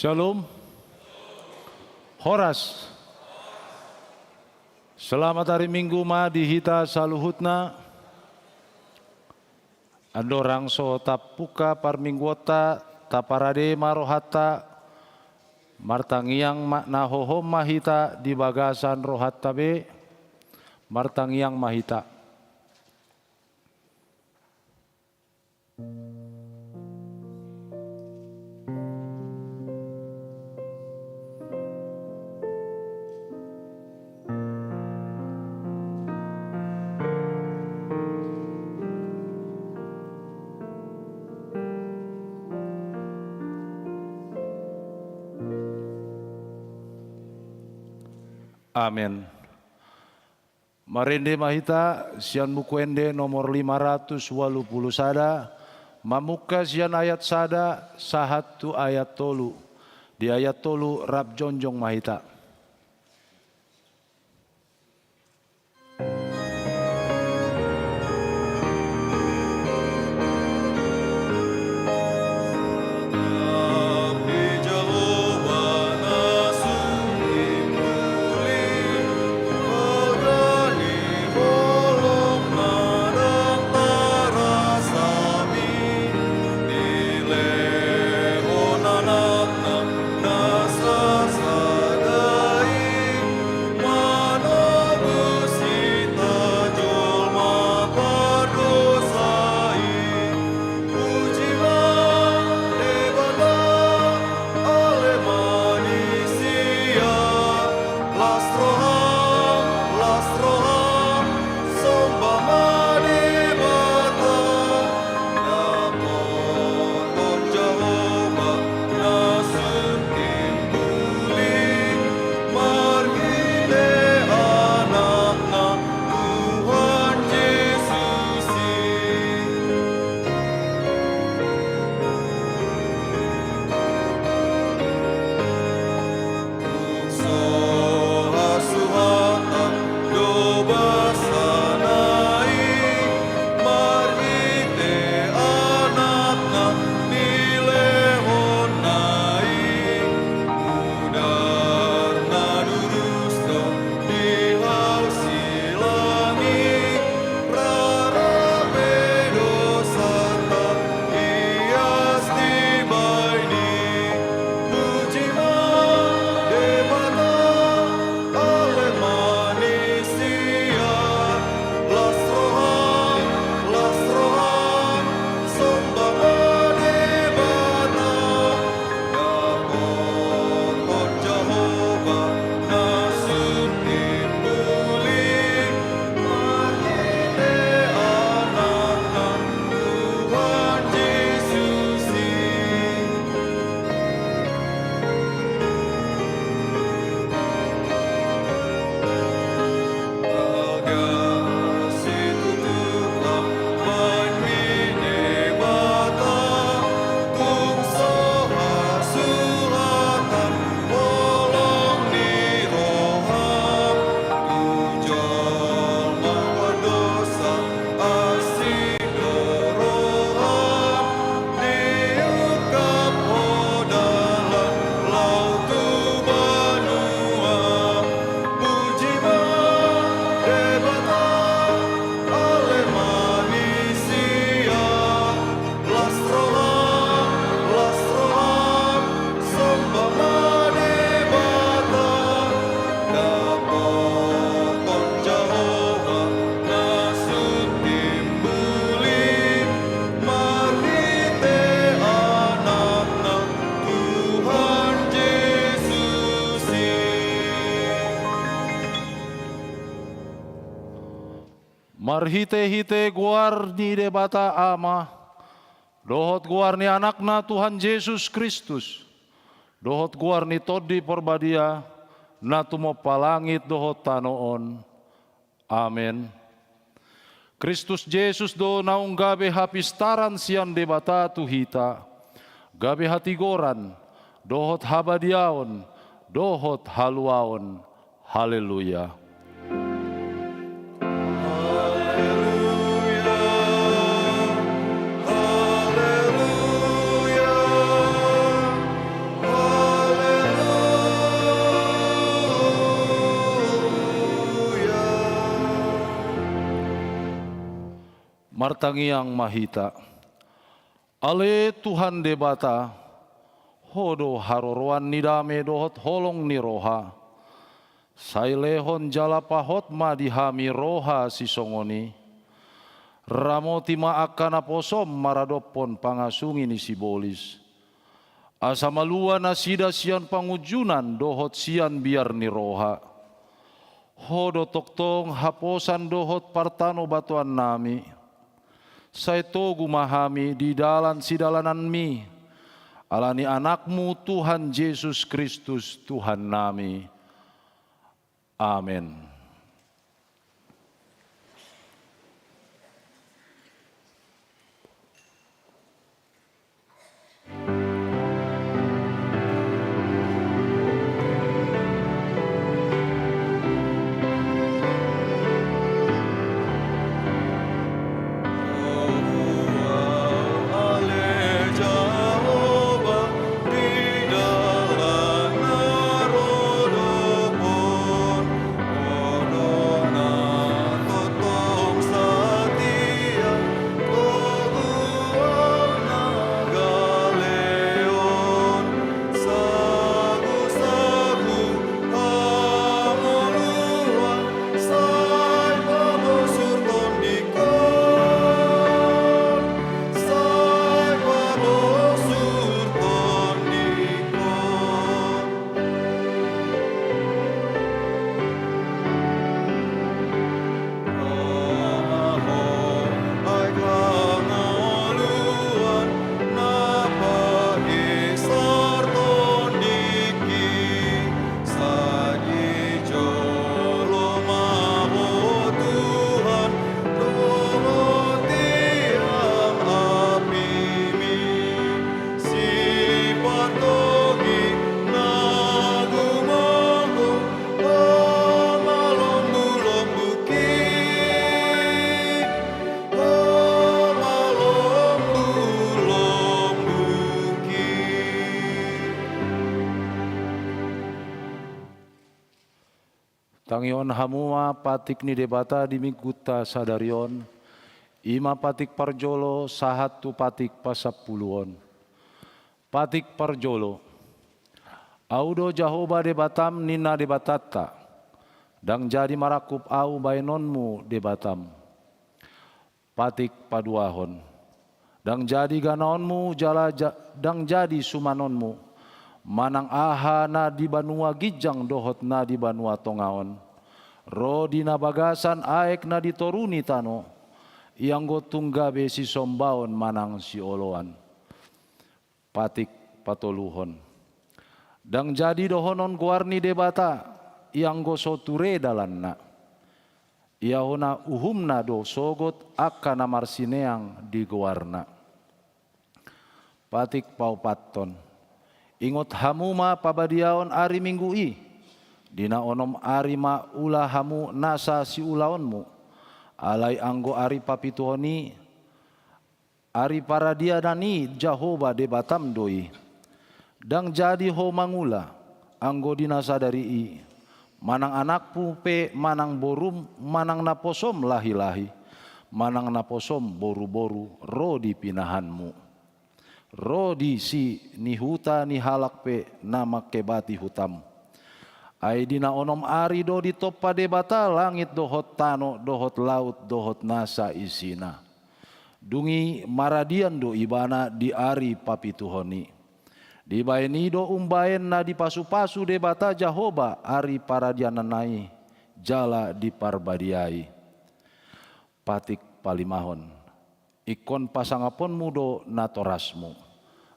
Shalom. Horas. Selamat hari Minggu ma dihita saluhutna. Andorang so tapuka parmingwota taparade marohata. Martangiang makna hohom mahita di bagasan rohat tabe. Martangiang mahita. Amin. Marende mahita sian bukuende nomor 580 sada, mamuka sian ayat sada, sahatu ayat tolu. Di ayat tolu rab jonjong mahita. Marhite-hite guar ni debata ama, dohot guar ni anakna Tuhan Yesus Kristus, dohot guar ni todi porbadia, na tumo palangit dohot tanoon. Amen. Kristus Yesus do naung gabe hapistaran sian debata tuhita, gabe hatigoran, dohot habadiaon, dohot haluaon. Haleluya. Haleluya. Martangiang mahita, ale Tuhan debata, hodo haroroan nidame dohot holong ni roha, sailehon jalapahot madihami roha sisongoni, ramoti maakana posom maradopon pangasungi ni sibolis, asa malua nasida sian pangujunan dohot sian biar ni roha, hodo toktong haposan dohot partano batuan nami, saito gumahami di dalan sidalanan mi, alani anakmu Tuhan Yesus Kristus Tuhan nami. Amin. Tangion hamua patik ni debata di miguta sadarion, ima patik parjolo sahatu patik pasapuluon. Patik parjolo, audo Jahoba debatam nina debatata, dang jadi marakup au bainonmu debatam. Patik paduahon, dang jadi ganaonmu dang jadi sumanonmu, manang aha na di banua gijang dohot na di banua tongaon, ro dina bagasan aek na ditoruni tano, yang go tunggabe si sombaon manang si oloan. Patik patoluhon, dang jadi dohonon guarni debata, yang go soture dalanna, iahona uhumna do sogot akana marsineang di guarna. Patik paupaton, ingot hamuma pabadiaon ari minggu i, dina onom ari ma ulah hamu nasa si ulaonmu, alai anggo ari papituhoni, ari paradia dani Jahoba debatam doi, dang jadi ho mangula, anggo dinasa dari i, manang anakpu pe manang borum, manang naposom lahi-lahi, manang naposom boru-boru, ro di pinahanmu. Rodi si ni huta ni halak pe nama kebati hutam. Ai dina onom ari do di topa debata langit dohot tano dohot laut dohot nasa isina. Dungi maradian do ibana di ari papituhoni. Di baeni do umbaen na di pasu-pasu debata Jahoba ari paradiananai jala di parbadiai. Patik palimahon. Ikon pasangapon mudo natorasmu,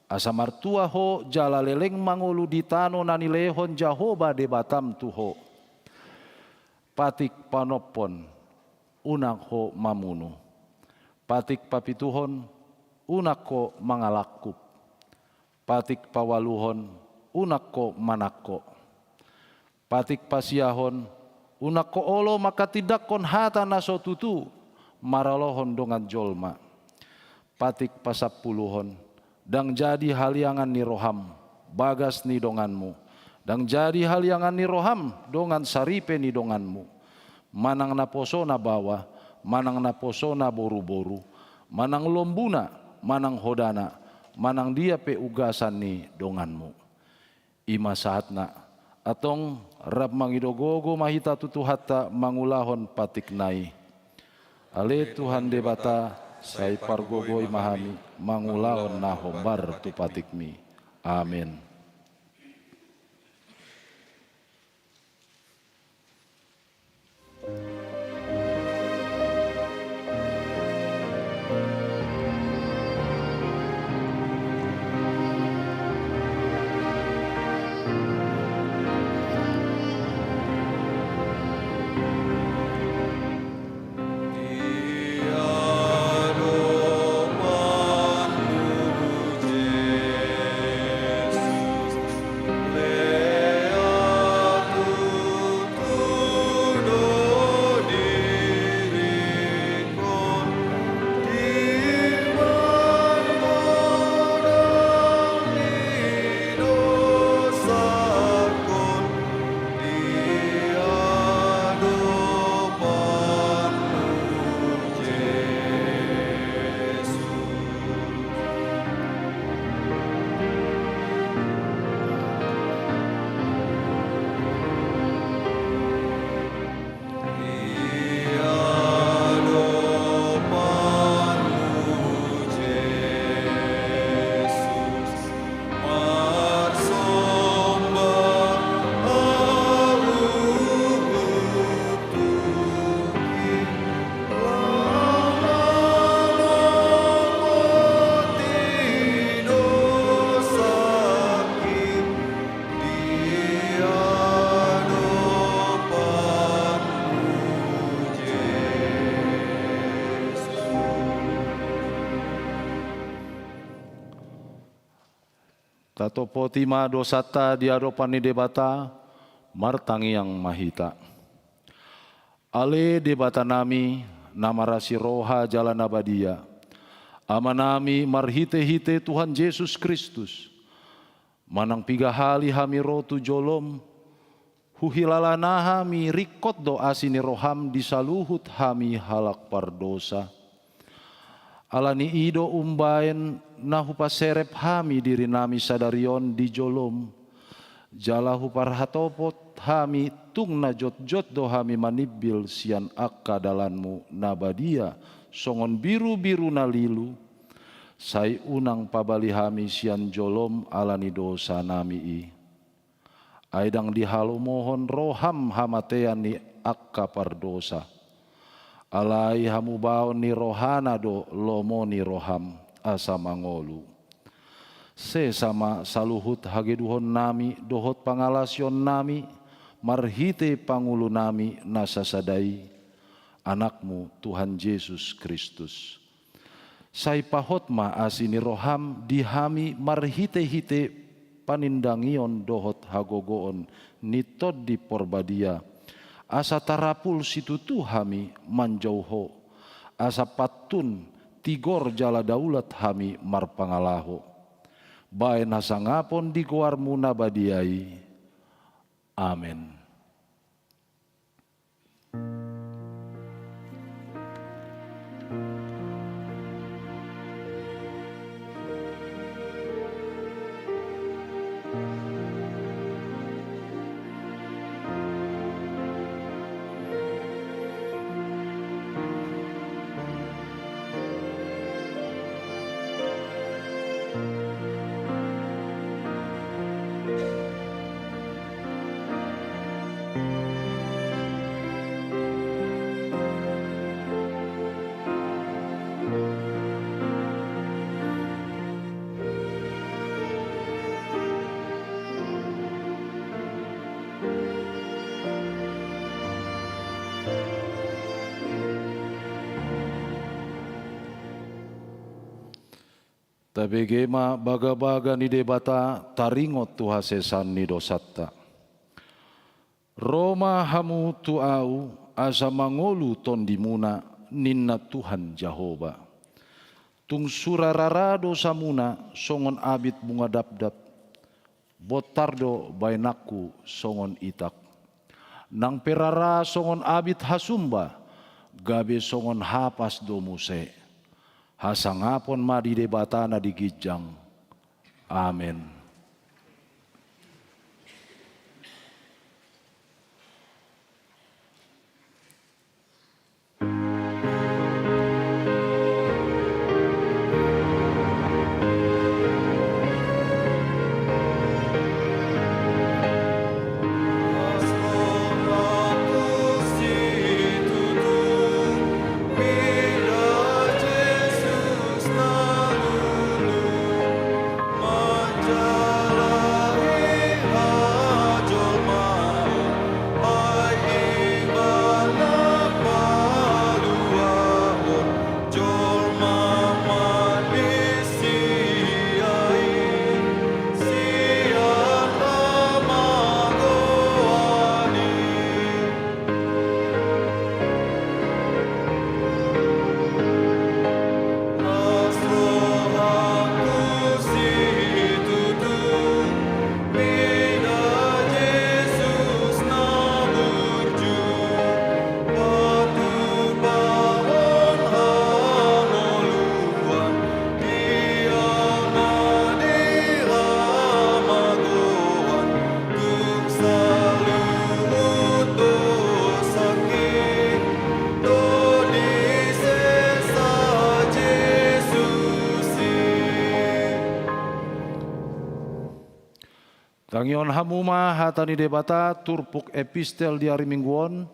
asa martua ho jala leleng mangulu di tano nanilehon Jahoba debatam tuho. Patik panopon unak ho mamunu, patik papituhon unak ko mangalakup, patik pawaluhon unak ko manakko, patik pasiahon unak ko olo maka tidak kon hata naso tutu maralohon dongan jolma. Patik pasapuluhon, dang jadi haliangan ni roham, bagas ni donganmu, dang jadi haliangan ni roham, dongan saripe ni donganmu, manang naposo na bawa, manang naposona boru-boru, manang lombuna, manang hodana, manang dia pe ugasan ni donganmu. Ima saatna, atong rab mangidogogo mahita tutuhatta mangulahon patiknai. Ale Tuhan debata, sai pargogoi mahami, mangulahon nahombar tu patikmi. Amin. Tato potima dosata di aropani debata, martangi yang mahita. Ale debata nami, namarasi roha jalan abadia. Amanami marhite-hite Tuhan Yesus Kristus. Manang piga hali hami rotu jolom, huhilalana hami rikot doa sini roham disaluhut hami halak pardosa. Alani ido umbaen nahupa serep hami diri nami sadarion di jolom. Jalahu parhatopot hami tung na jot-jot do hami manibil sian akka dalanmu nabadia songon biru-biru nalilu. Sai unang pabali hami sian jolom alani dosa nami i. Aidang dihalu mohon roham hamatean ni akka pardosa. Alai hamu baon ni rohana do lomo ni roham asa mangolu. Se sama saluhut hageduhon nami dohot pangalasion nami marhite pangulu nami nasasadai anakmu Tuhan Yesus Kristus. Sai pahotma asini roham dihami marhite-hite panindangion dohot hagogoon nitod di porbadia. Asa tarapul situtu hami manjauho, asa patun tigor jala daulat hami marpangalaho. Bae nasangapon di goarmu nabadiai. Amin. Tabegema baga-baga ni debata taringot tu hasesan ni dosatta. Roma hamu tu au asa mangolu ton dimuna ninna Tuhan Jehova. Tung surarara dosamuna songon abit bunga dapdap. Botardo bainaku songon itak. Nang perara songon abit hasumba. gabe songon hapas do muse. Hasangapon ma di debatana di gijang. Amin. Tangion hamuma hatani debata turpuk epistel di hari mingguon,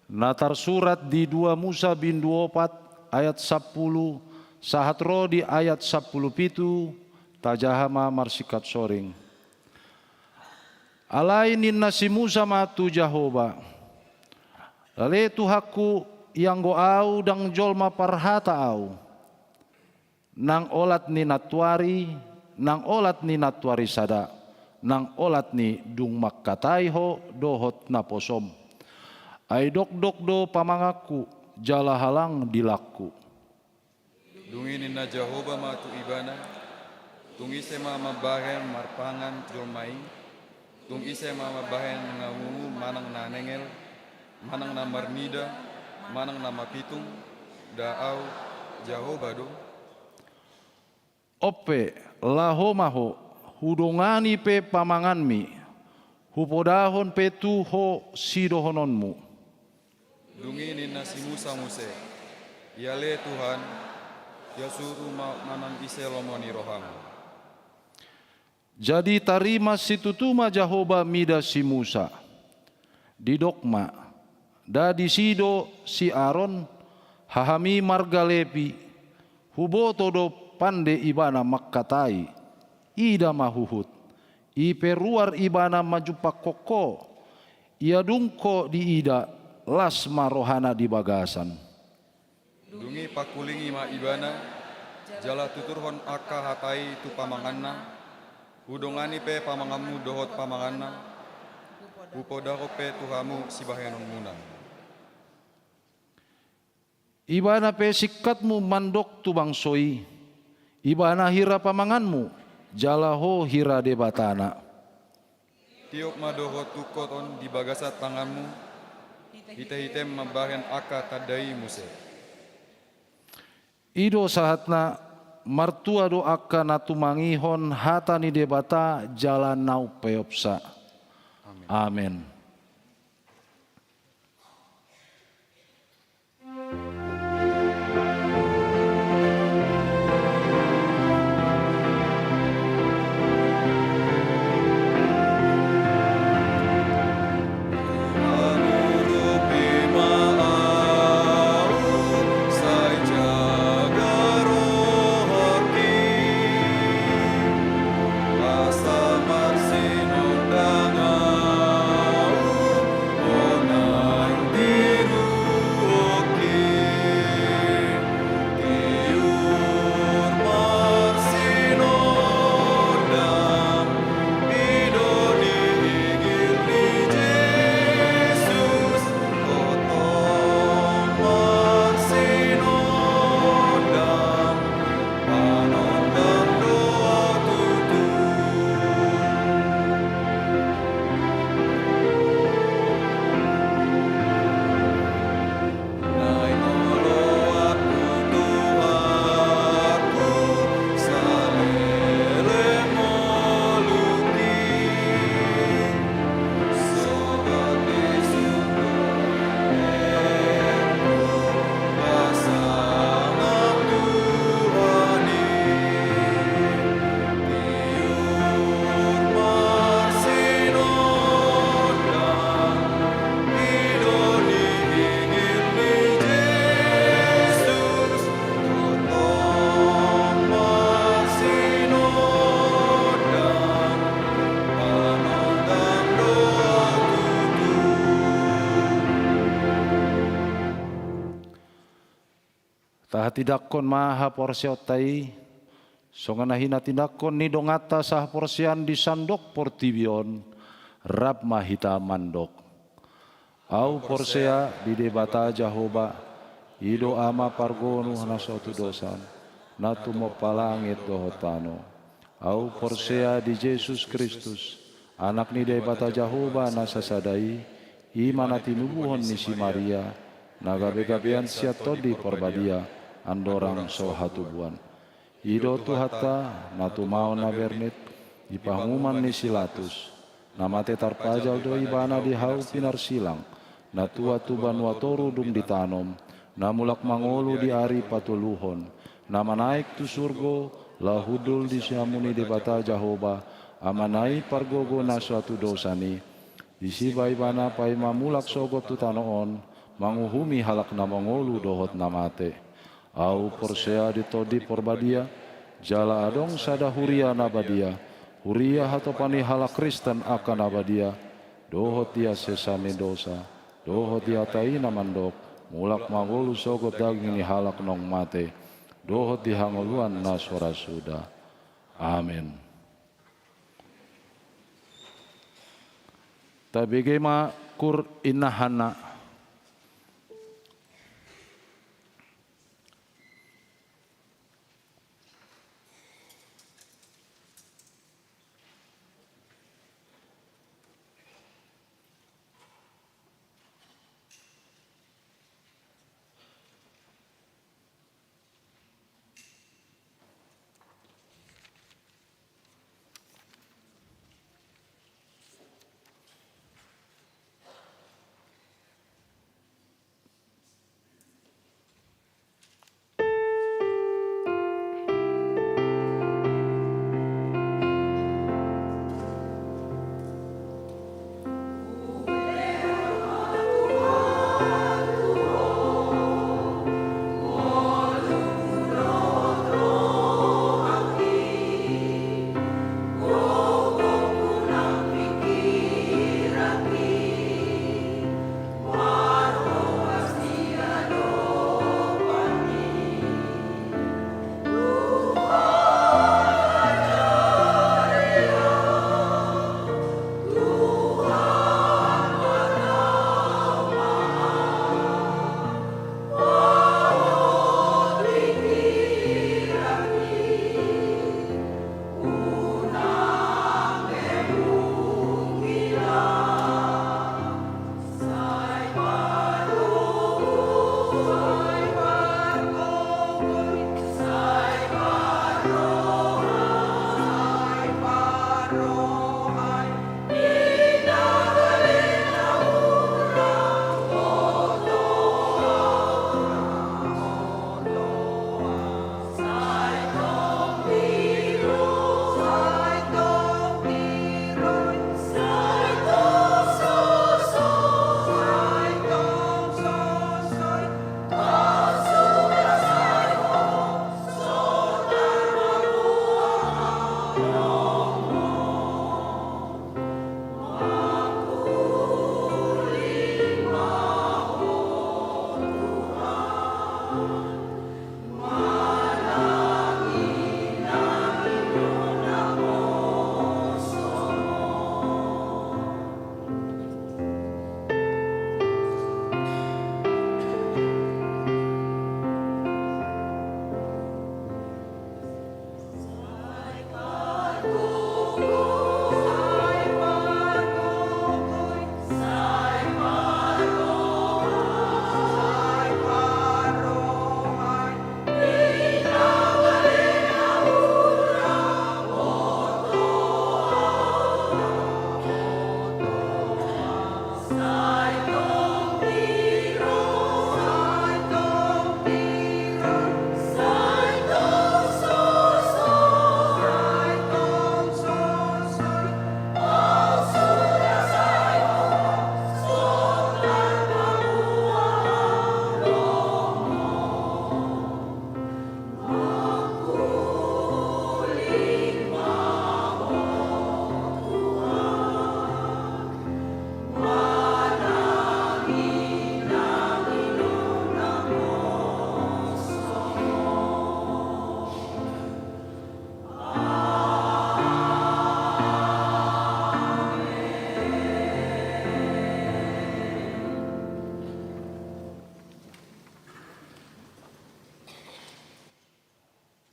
natar surat di 2 Musa bin 24 ayat 10, sahat roh di ayat 10 pitu, tajahama marsikat soring. Alai ninna si Musa matu Jahoba, lale tuhaku yang go au dang jolma parhata au, nang olat ni natwari, nang olat ni natwari sada. Nang olat ni dung makkatai ho dohot na posom. Ay dok do pamangaku jala halang dilaku. Dungi ninna Jahoba matu ibana, tung ise mama bahen marpangan jolmai, tung ise mama bahen ngangungu manang nanengel, manang na marnida, manang na mapitung, daau Jahoba do. Ope lahomaho hudongani pe pamanganmi, hupodahon pe tuho sidohononmu. Dungi ninna si Musa muse, yale Tuhan, ya suruh manang ise lomoni roham. Jadi tarima situtuma Jahoba mida si Musa, di dokma, da di sido si Aaron, hahami marga lepi, huboto do pande ibana makkatai, ida mahuhut, iperuar ibana majupak koko, ia dungko di ida las marohana di bagasan. Dungi pakulingi ma ibana, jala tuturhon aka hatai tu pamanganna, udongani pe pamangamu dohot pamanganna, upodaro pe tuhamu sibahenon munang. Ibana pe sikatmu mandok tu bangsoi, ibana hira pamanganmu, jalaho hira debatana. Tiok madoho tukoton di bagasat tanganmu, hite-hitem mabahen aka tadai muse. Ido sahatna martua do aka natumangihon hatani debata jalan nau peopsa. Amin. Asa marsinundanga Taha tidakon maha porsiotai, songana hina tidakon ni dongata sah porsian di sandok portibion, rab mahita mandok. Au porsea di debata Jahoba, ido ama pargonu hana suatu dosan, natu mo palangit dohotano. Au porsea di Yesus Kristus, anak ni debata Jahoba nasasadai, imana tinubuhon ni si Maria, nagabe-gabean siatodi porbadia, andorang sohatubuan. Ido tuhata natu mau na bernet, ipahuman ni silatus, namate tarpajal do ibana di hau pinar silang, natua tuban watoru dung ditanom, namulak mangolu di ari patuluhon, nama naik tu surgo, lahudul di siamuni debata Jahoba, amanai pargogo na suatu dosani, isibai bana pai mamulak sogot tu tanoon, manguhumi halak na mangolu dohot namate. Au porsea ditodi porbadia, jala adong sada huria nabadia, huria hatopani halak Kristen akan nabadia, dohot dia sesame dosa, dohot dia taina mandok, mulak mangolu sogot daging ni halak nong mate, dohot dihangoluan naswara suda. Amin. Tabigema kur inahana.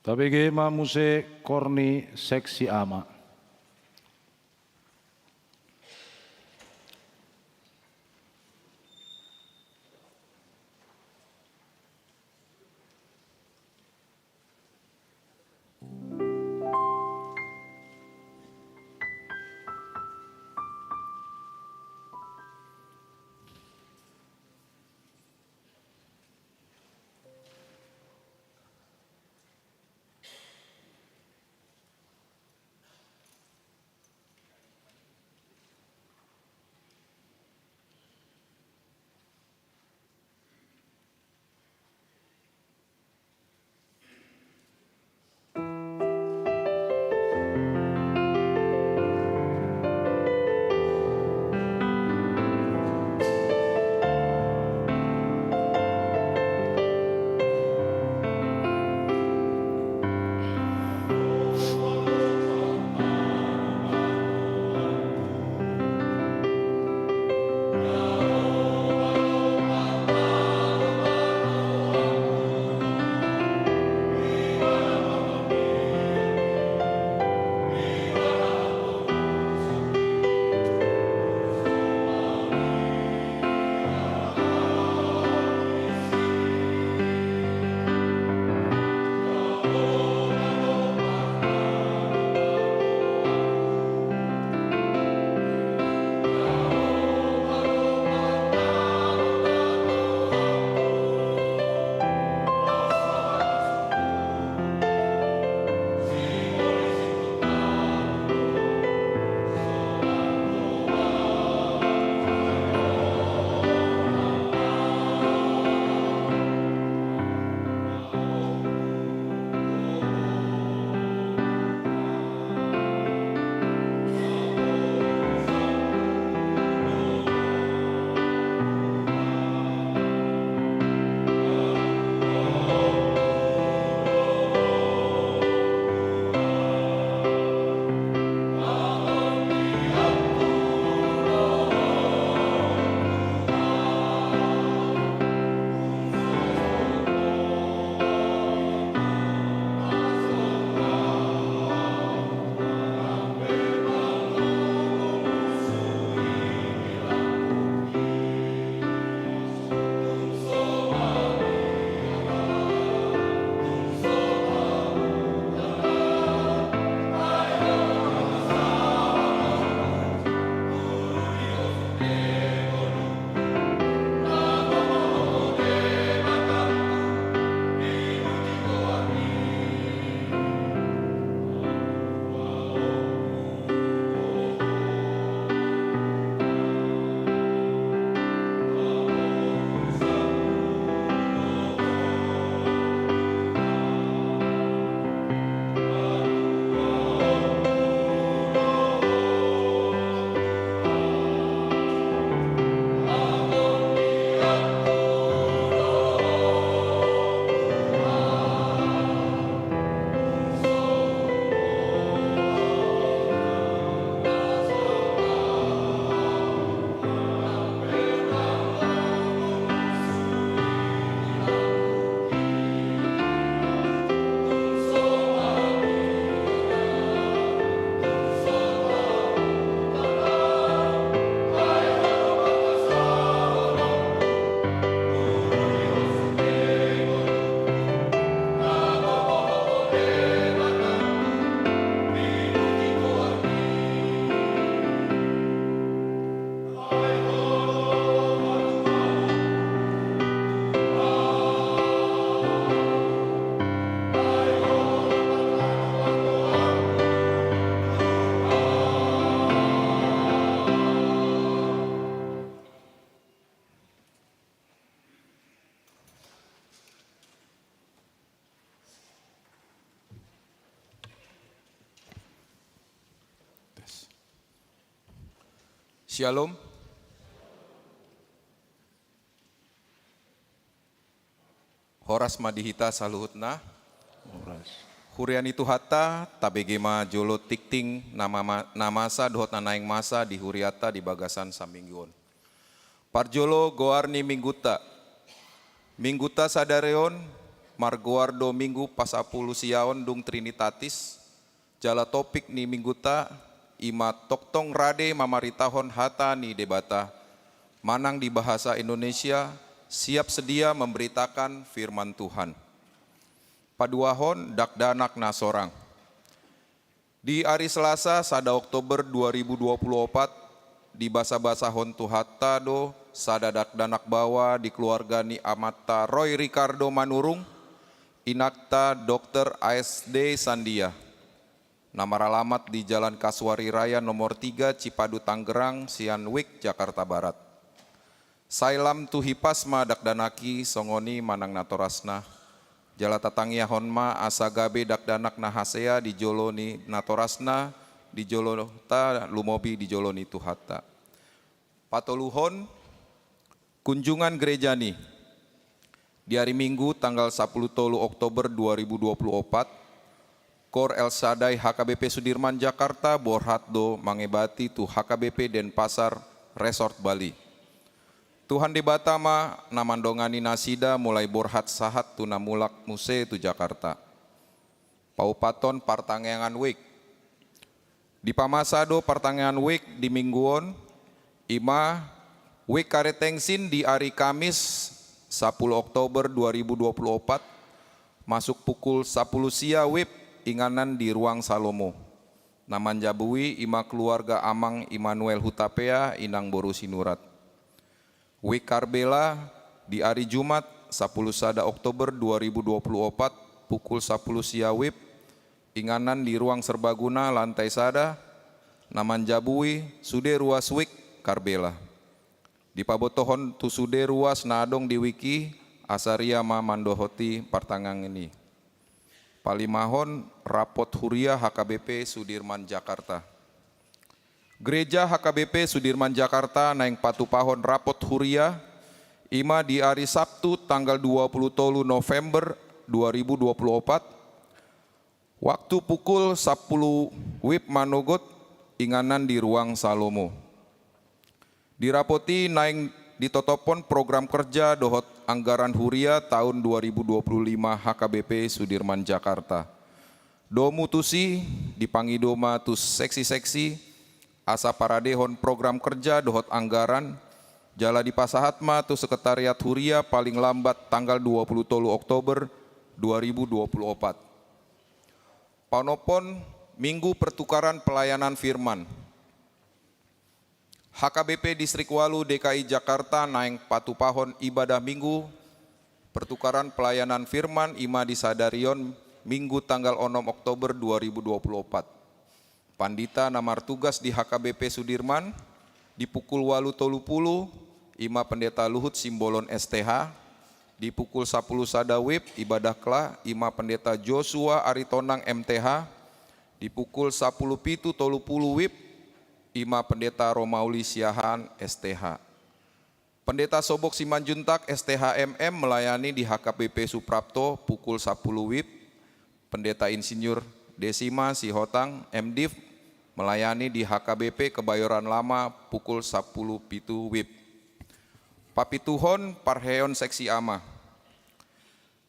Tabege Muse Korni Seksi Ama. Shalom. Horas madihita saluhutna. Hurian itu hatta tabegema jolo tikting namasa dohot nanaing masa di huriata di bagasan samingguon. Parjolo goarni mingguta. Mingguta sadareon Margoardo minggu pasapulu siaon dung Trinitatis, jala topik ni mingguta, ima toktong rade mamaritahon hata ni debata, manang di bahasa Indonesia, siap sedia memberitakan firman Tuhan. Paduahon dakdanak na sorang. Di hari Selasa, sada Oktober 2024, di basa-basa hontu hatta do, sada dakdanak bawa di keluarga ni Amata Roy Ricardo Manurung, inakta Dr. ASD Sandia. Nama alamat di Jalan Kasuari Raya nomor 3 Cipadu Tanggerang, Sianwik, Jakarta Barat. Sailam tuhipasma dakdanaki songoni manang natorasna. Jala tatangya honma asagabe dakdanak nahasea di joloni natorasna, di jolota lumobi di joloni tuhata. Patoluhon kunjungan gerejani. Di hari Minggu tanggal 10 Oktober 2024, Kor El Sadai HKBP Sudirman Jakarta borhatdo mangebati tu HKBP Denpasar Resort Bali. Tuhan debatama namandongani nasida mulai borhat sahat tu namulak muse tu Jakarta. Paupaton partangengan week. Di pamasado partangengan week di mingguon, ima week karetengsin di hari Kamis 10 Oktober 2024, masuk pukul 10 sia wib inganan di ruang Salomo. Naman jabui ima keluarga Amang Immanuel Hutapea inang boru sinurat. Wik Karbela di hari Jumat 10 sada Oktober 2024 pukul 10 sia wib inganan di ruang serbaguna lantai sada. Naman jabui sude ruas wik Karbela. Di pabotohon tu sude ruas nadong di wiki asaria ma mandohoti partangang ini. Palimahon rapot huria HKBP Sudirman Jakarta. Gereja HKBP Sudirman Jakarta naing patupahon rapot huria ima di hari Sabtu tanggal 20 November 2024 waktu pukul 10 wib manogot inganan di ruang Salomo. Dirapoti naing ditotopon program kerja dohot anggaran huria tahun 2025 HKBP Sudirman Jakarta. Domutusi dipangidoma tus seksi-seksi asa paradehon program kerja dohot anggaran jala di pasahatma tu sekretariat huria paling lambat tanggal 20 Oktober 2024. Panopon Minggu Pertukaran Pelayanan Firman. HKBP Distrik Walu DKI Jakarta naing patupahon ibadah minggu pertukaran pelayanan firman ima di Sadarion Minggu tanggal 6 Oktober 2024. Pandita namar tugas di HKBP Sudirman di pukul 8.30 ima pendeta Luhut Simbolon STH, di pukul 10 sada wib ibadah kla ima pendeta Joshua Aritonang MTH, di pukul 10.30 wib ima pendeta Romauli Siahan STH. Pendeta Sobok Simanjuntak STH MM melayani di HKBP Suprapto pukul 10 wib. Pendeta Insinyur Desima Sihotang MDiv melayani di HKBP Kebayoran Lama pukul 10 pitu wib. Papituhon Parheon Seksi Ama.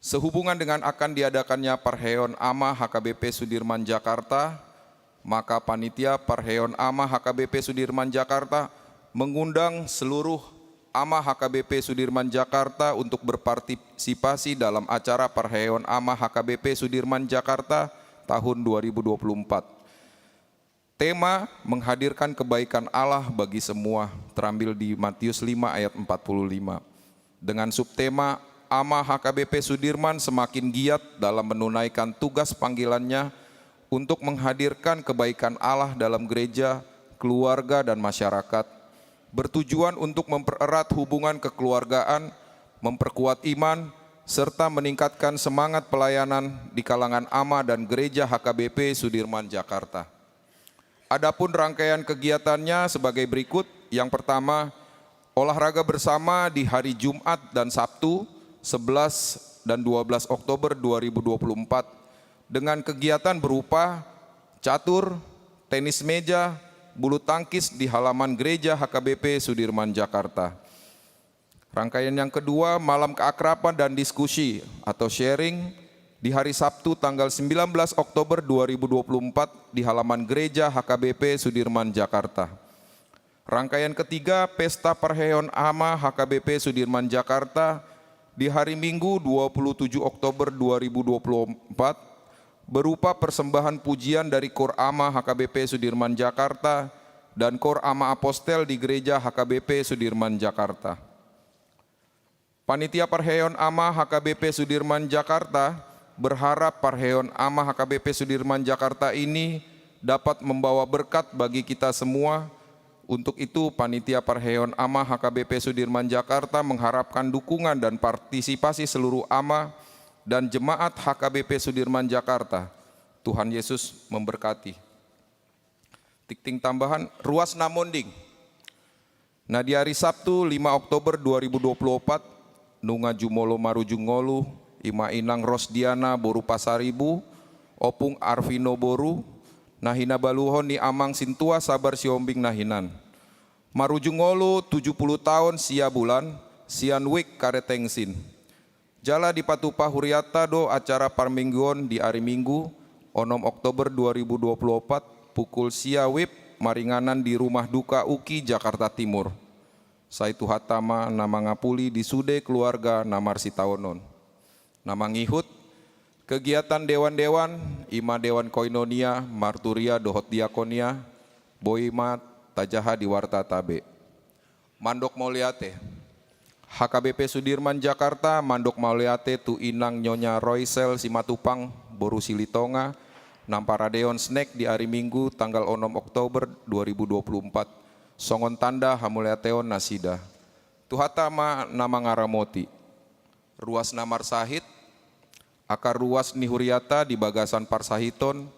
Sehubungan dengan akan diadakannya Parheon Ama HKBP Sudirman Jakarta, maka panitia Parheon Ama HKBP Sudirman Jakarta mengundang seluruh Ama HKBP Sudirman Jakarta untuk berpartisipasi dalam acara Parheon Ama HKBP Sudirman Jakarta tahun 2024. Tema menghadirkan kebaikan Allah bagi semua terambil di Matius 5 ayat 45. Dengan subtema Ama HKBP Sudirman semakin giat dalam menunaikan tugas panggilannya untuk menghadirkan kebaikan Allah dalam gereja, keluarga, dan masyarakat, bertujuan untuk mempererat hubungan kekeluargaan, memperkuat iman, serta meningkatkan semangat pelayanan di kalangan ama dan gereja HKBP Sudirman Jakarta. Adapun rangkaian kegiatannya sebagai berikut. Yang pertama, olahraga bersama di hari Jumat dan Sabtu 11 dan 12 Oktober 2024 dengan kegiatan berupa catur, tenis meja, bulu tangkis di halaman gereja HKBP Sudirman Jakarta. Rangkaian yang kedua, malam keakraban dan diskusi atau sharing di hari Sabtu tanggal 19 Oktober 2024 di halaman Gereja HKBP Sudirman, Jakarta. Rangkaian ketiga, Pesta Perheon Ama HKBP Sudirman, Jakarta di hari Minggu 27 Oktober 2024 berupa persembahan pujian dari Kor Ama HKBP Sudirman, Jakarta dan Kor Ama Apostel di Gereja HKBP Sudirman, Jakarta. Panitia Perheon Ama HKBP Sudirman, Jakarta berharap Perheon Ama HKBP Sudirman, Jakarta ini dapat membawa berkat bagi kita semua. Untuk itu, Panitia Perheon Ama HKBP Sudirman, Jakarta mengharapkan dukungan dan partisipasi seluruh ama dan jemaat HKBP Sudirman, Jakarta. Tuhan Yesus memberkati. Tikting tambahan, ruas Namonding. Nah, di hari Sabtu 5 Oktober 2024, Nunga Jumolo Marujungolu, Ima Inang Rosdiana Boru Pasaribu, Opung Arvino Boru, Nahina Baluhon ni Amang Sintua Sabar Siombing Nahinan. Marujungolu 70 tahun sia bulan, sian wik karetengsin. Jala di Patupa Huriata do acara parmingguon di hari Minggu, 6 Oktober 2024, pukul sia wip maringanan di Rumah Duka Uki, Jakarta Timur. Saitu hatama nama ngapuli di sude keluarga namar sitaonon. Nama ngihut, kegiatan dewan-dewan, ima dewan koinonia, marturia dohot diakonia, boima tajaha di warta tabe. Mandok Mauliate, HKBP Sudirman, Jakarta, Mandok Mauliate tu inang Nyonya Roysel Simatupang, Boru Silitonga, Namparadeon Snack di hari Minggu tanggal 6 Oktober 2024. Songon tanda hamuliateon nasida. Tuhatama nama ngaramoti. Ruas namar sahit, akar ruas nihuriata di bagasan parsahiton,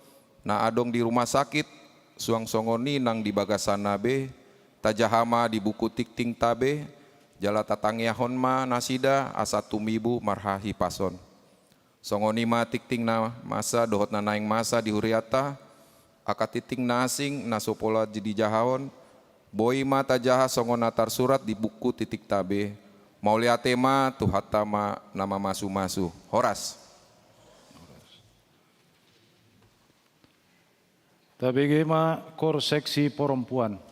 na adong di rumah sakit, suang songoni nang di bagasan nabe, tajahama di buku tikting tabe, jala tatangyahon ma nasida asa tumibu marhahi pason. Songoni ma tikting na masa dohot na naing masa di huriata, akatiting nasing nasopola jadi jahawon, boi mata jaha songon natar surat di buku titik tabe. Mauliate ma tuhatama nama masu-masu. Horas. Tabege ma Kor Seksi Perempuan.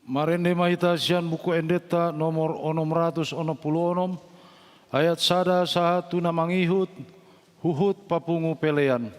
Marende mahita sian buku endeta nomor 666 ayat sada sahatu namangihut huhut papungu pelean.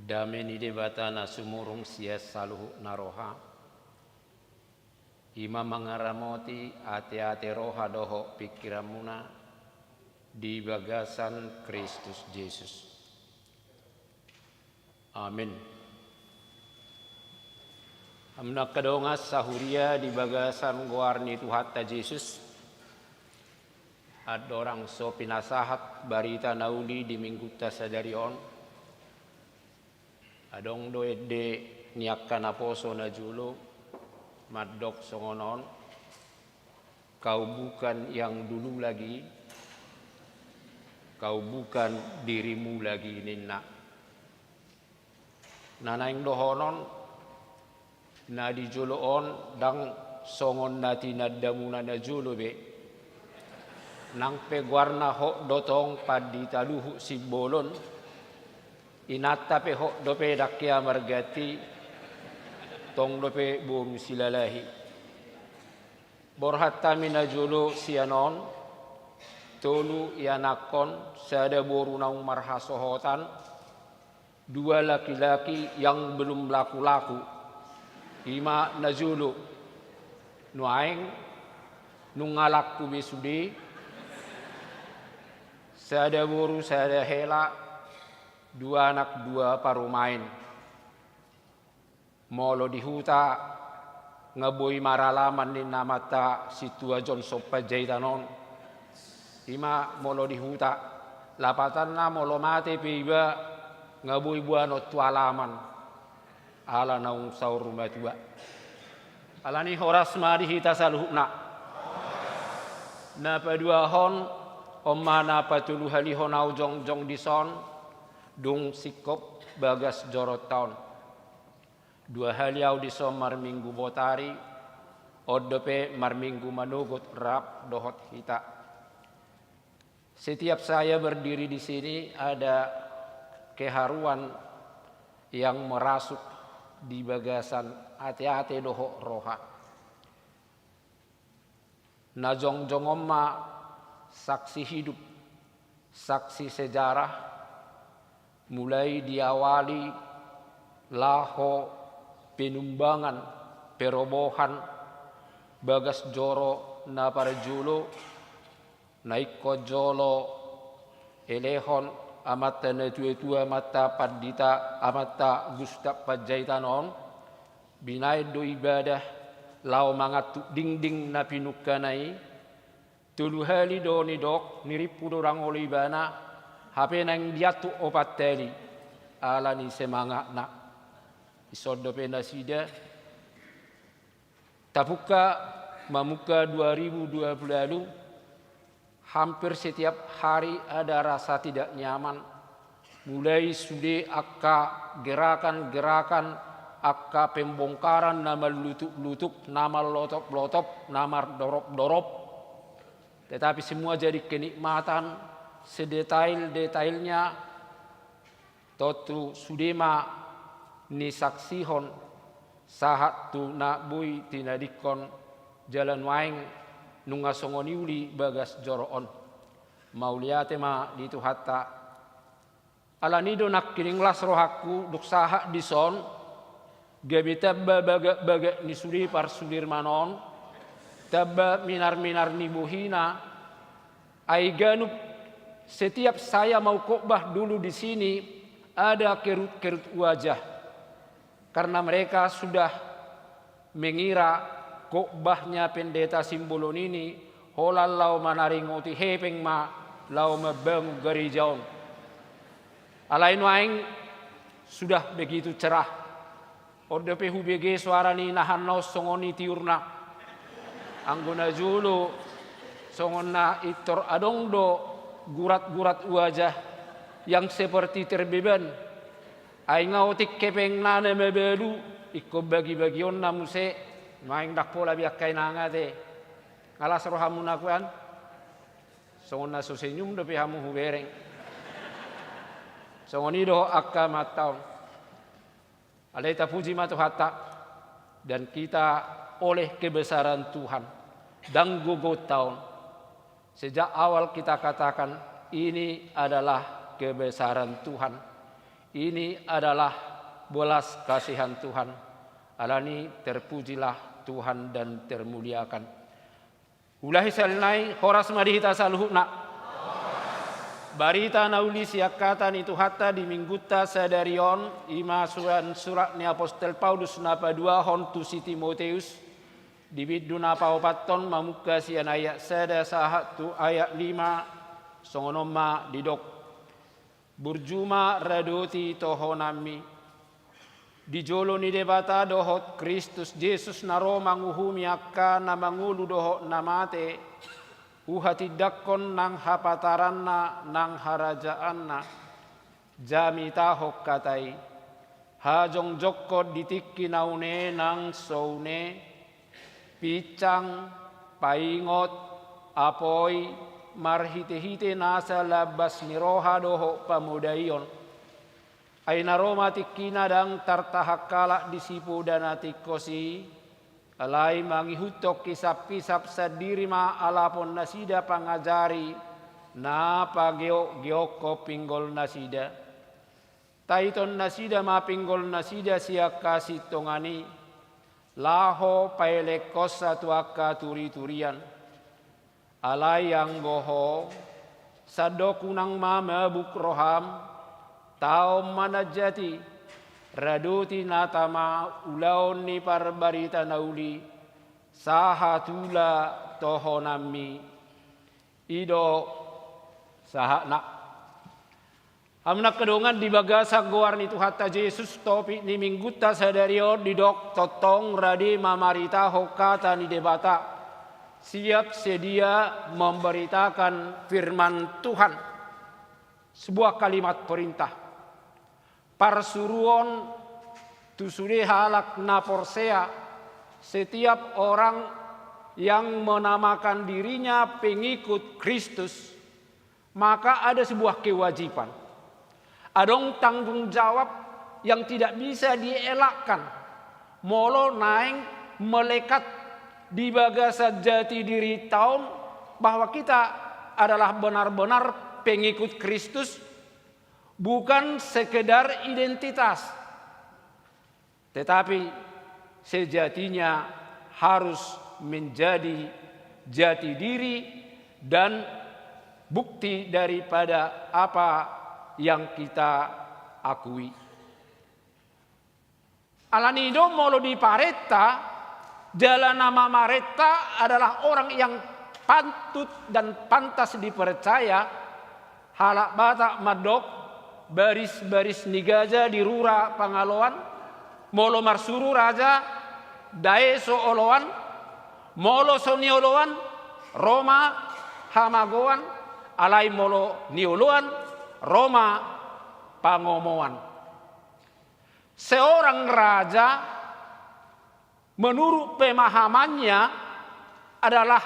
Dameni debatana sumurung sias saluhu naroha. Ima mangaramoti ate-ate roha doho pikiramuna di bagasan Kristus Yesus. Amin. Amna kadongas sahuria di bagasan guarni Tuhatta Yesus. Ada orang so pinasahat barita nauli di minggu tasadarion. Adong doede niakkan aposo na julo madok songonon. Kau bukan yang dulu lagi, kau bukan dirimu lagi ninna. Nanaing dohonon na di juloon dang songon nati nadamuna na julo be. Nang peguarna ho dotong padita luhu si bolon. Inata pe ho dope dakya margati tong dope boru silalahi. Borhatta minajulo sianon tolu yanakon sada boru naung marhasohotan. Dua laki-laki yang belum laku-laku. Ima najulu nuaing nungalak kubisudi. Sada boru sada hela. Dua anak dua parumain. Molo di huta ngaboi maralaman ni namata situa John Sopa Jaitanon. Ima molo di huta lapatan na molo mate piba ngaboi buano tualaman. Ala naung saur rumah tua. Ala ni horas mari hita saluhna. Na padua hon omma na patulu hali honau jong dison. Dung sikop bagas jorot taon. Dua haliau di somar minggu botari. Odope marminggu manugut rap dohot hita. Setiap saya berdiri di sini ada keharuan yang merasuk di bagasan ate-ate dohok roha. Najong jongomma saksi hidup, saksi sejarah. Mulai diawali laho penumbangan perobohan bagas joro na parajulo naiko jolo elehon amata na tua mata padita amata gusta pajaitanon binay do ibadah lao mangat dingding na pinukanay tuluhali do ni dok niripu dorang olibana hape nang diatu opat teli ala ni semangat nak isodo pena sida tapuka mamuka 2020 lalu hampir setiap hari ada rasa tidak nyaman mulai sudah akka gerakan-gerakan akka pembongkaran nama lutuk nama lotop nama dorop tetapi semua jadi kenikmatan sedetail-detailnya totu sudema ni saksihon sahat tu nak bui tinadikon jalan waing nunga songoniuli bagas joroon mauliate ma di Tuhatta ala nido nak kininglas rohaku duk sahat dison gabi tabba baga ni suri par sudir manon tabba minar ni buhina ai ganup. Setiap saya mau khotbah dulu di sini ada kerut-kerut wajah karena mereka sudah mengira khotbahnya pendeta Simbolon ini holal lau manaringoti hepeng ma lau mabang garijaon. Alain waing sudah begitu cerah. Orde PHBG suara ni nahan no songoni tiurna. Anggona julu songona itor adongdo gurat-gurat wajah yang seperti terbeban. Ay ngautik kepeng nane mebelu ikko bagi-bagion namuse maing dakpola biak kay nangate. Ngalas rohamu nakuan. Songona sosenyum do pihamu hubereng. Songonido akka mataon. Alaita puji ma Tuhatta dan kita oleh kebesaran Tuhan dan gugut tahun. Sejak awal kita katakan ini adalah kebesaran Tuhan. Ini adalah belas kasihan Tuhan. Alani terpujilah Tuhan dan termuliakan. Ulahi salinai horas madihita saluhukna. Barita nauli siakatan itu hatta di mingguta sadarion ima surat ni Apostel Paulus napa 2 hon tu si Timoteus di biduna paopaton mamuka sian ayat sada sahat tu ayat 5 songonoma didok burjuma radoti tohonami di jolo ni debata dohot Kristus Yesus naro manguhumi akka na mangulu dohot namate uhati dakon nang hapataranna nang harajaanna jami tahok katai hajong jokko ditikki naune nang soune picang paingot apoi marhite-hite nasa labas niroha doho pamudayon ay naroma tikkina dang tartahakala disipu danatikosi alai mangihutok kisap-kisap sadiri ma alapon nasida pangajari na pageo-geoko pinggol nasida. Taiton nasida ma pinggol nasida siya kasitongani laho paelekos satu akka turi-turian. Alai yang goho sadokunang ma mabuk roham tao manajati raduti natama ulaon ni parbarita nauli sahatula tohonami ido sahana amna kedongan di bagasa goar ni tu hatta Yesus topi ni mingguta sadario di dok totong radi mamarita hokata ni debata siap sedia memberitakan firman Tuhan sebuah kalimat perintah parsuruon tusude halak naporsea setiap orang yang menamakan dirinya pengikut Kristus maka ada sebuah kewajiban adong tanggung jawab yang tidak bisa dielakkan molo naing melekat di bagasa jati diri tahun bahwa kita adalah benar-benar pengikut Kristus bukan sekedar identitas, tetapi sejatinya harus menjadi jati diri dan bukti daripada apa yang kita akui. Alanido molo di Paretta, jalan nama Maretta adalah orang yang pantut dan pantas dipercaya, halak batak madok, baris-baris nigaja di rura pangaloan, molo marsuru raja, daeso oloan, molo sonioloan, Roma hamagoan, alai molo nioloan, Roma pangomoan. Seorang raja menurut pemahamannya adalah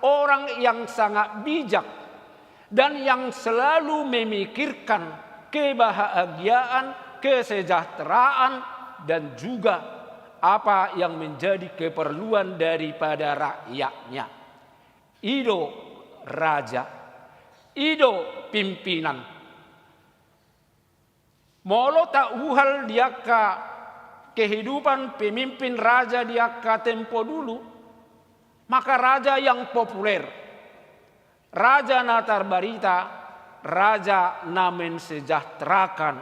orang yang sangat bijak dan yang selalu memikirkan kebahagiaan, kesejahteraan, dan juga apa yang menjadi keperluan daripada rakyatnya. Ido raja, ido pimpinan. Molo tak uhal diaka kehidupan pemimpin raja diaka tempo dulu, maka raja yang populer, raja natar barita, raja na mensejahterakan,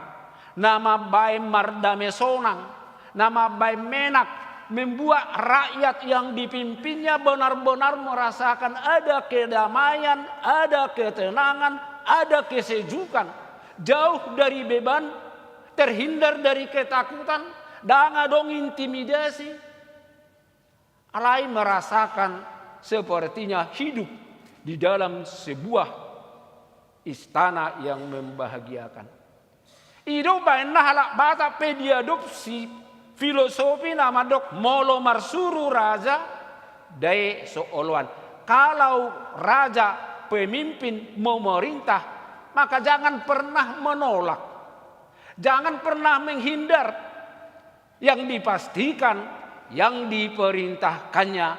nama baik mardame sonang, nama baik menak, membuat rakyat yang dipimpinnya benar-benar merasakan ada kedamaian, ada ketenangan, ada kesejukan, jauh dari beban, terhindar dari ketakutan, dan dong intimidasi. Alai merasakan sepertinya hidup di dalam sebuah istana yang membahagiakan. Ido bainlah halak bata pediadopsi filosofi nama dok molo marsuru raja dae sooloan. Kalau raja pemimpin memerintah maka jangan pernah menolak, jangan pernah menghindar. Yang dipastikan, yang diperintahkannya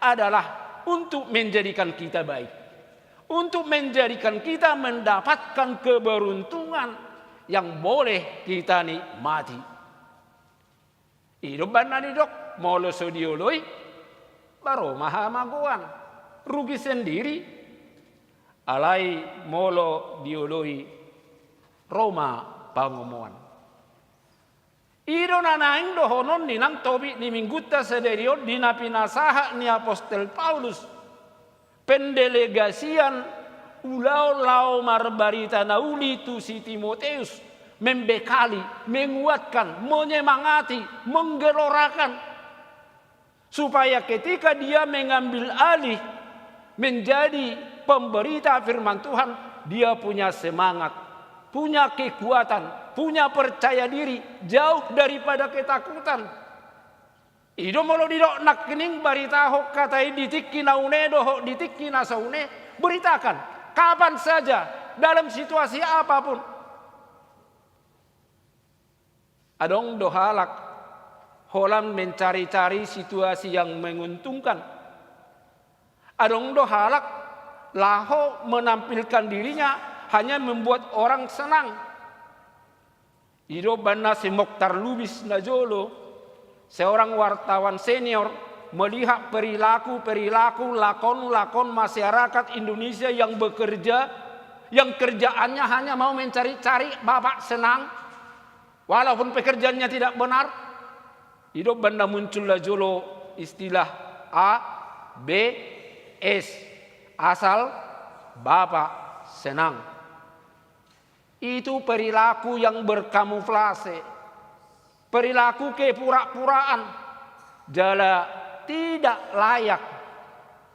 adalah untuk menjadikan kita baik, untuk menjadikan kita mendapatkan keberuntungan yang boleh kita nikmati. Hidup bana ni dok, molo sodioloi, baru maha magoan, rugi sendiri. Alai molo dioloi Roma pangomoan. Iro nanaing dohonon ninang tobi ni minggutta sederio dina pinasaha ni Apostel Paulus. Pendelegasian ulau-lau marbarita nauli tu si Timoteus membekali, menguatkan, menyemangati, menggelorakan supaya ketika dia mengambil alih menjadi pemberita firman Tuhan, dia punya semangat, punya kekuatan, punya percaya diri jauh daripada ketakutan. Ido molo didok nak kening barita hok katai ditikki naune dohok ditikki nasaune, beritakan kapan saja dalam situasi apapun. Adong dohalak holam mencari-cari situasi yang menguntungkan. Adong dohalak laho menampilkan dirinya hanya membuat orang senang. Ido bana si Mokhtar Lubis Najolo, seorang wartawan senior, melihat perilaku lakon-lakon masyarakat Indonesia yang bekerja, yang kerjaannya hanya mau mencari-cari bapak senang, walaupun pekerjaannya tidak benar. Hidup benda muncullah jolo istilah A, B, S, asal bapak senang. Itu perilaku yang berkamuflase. Perilaku kepura-puraan, jala tidak layak.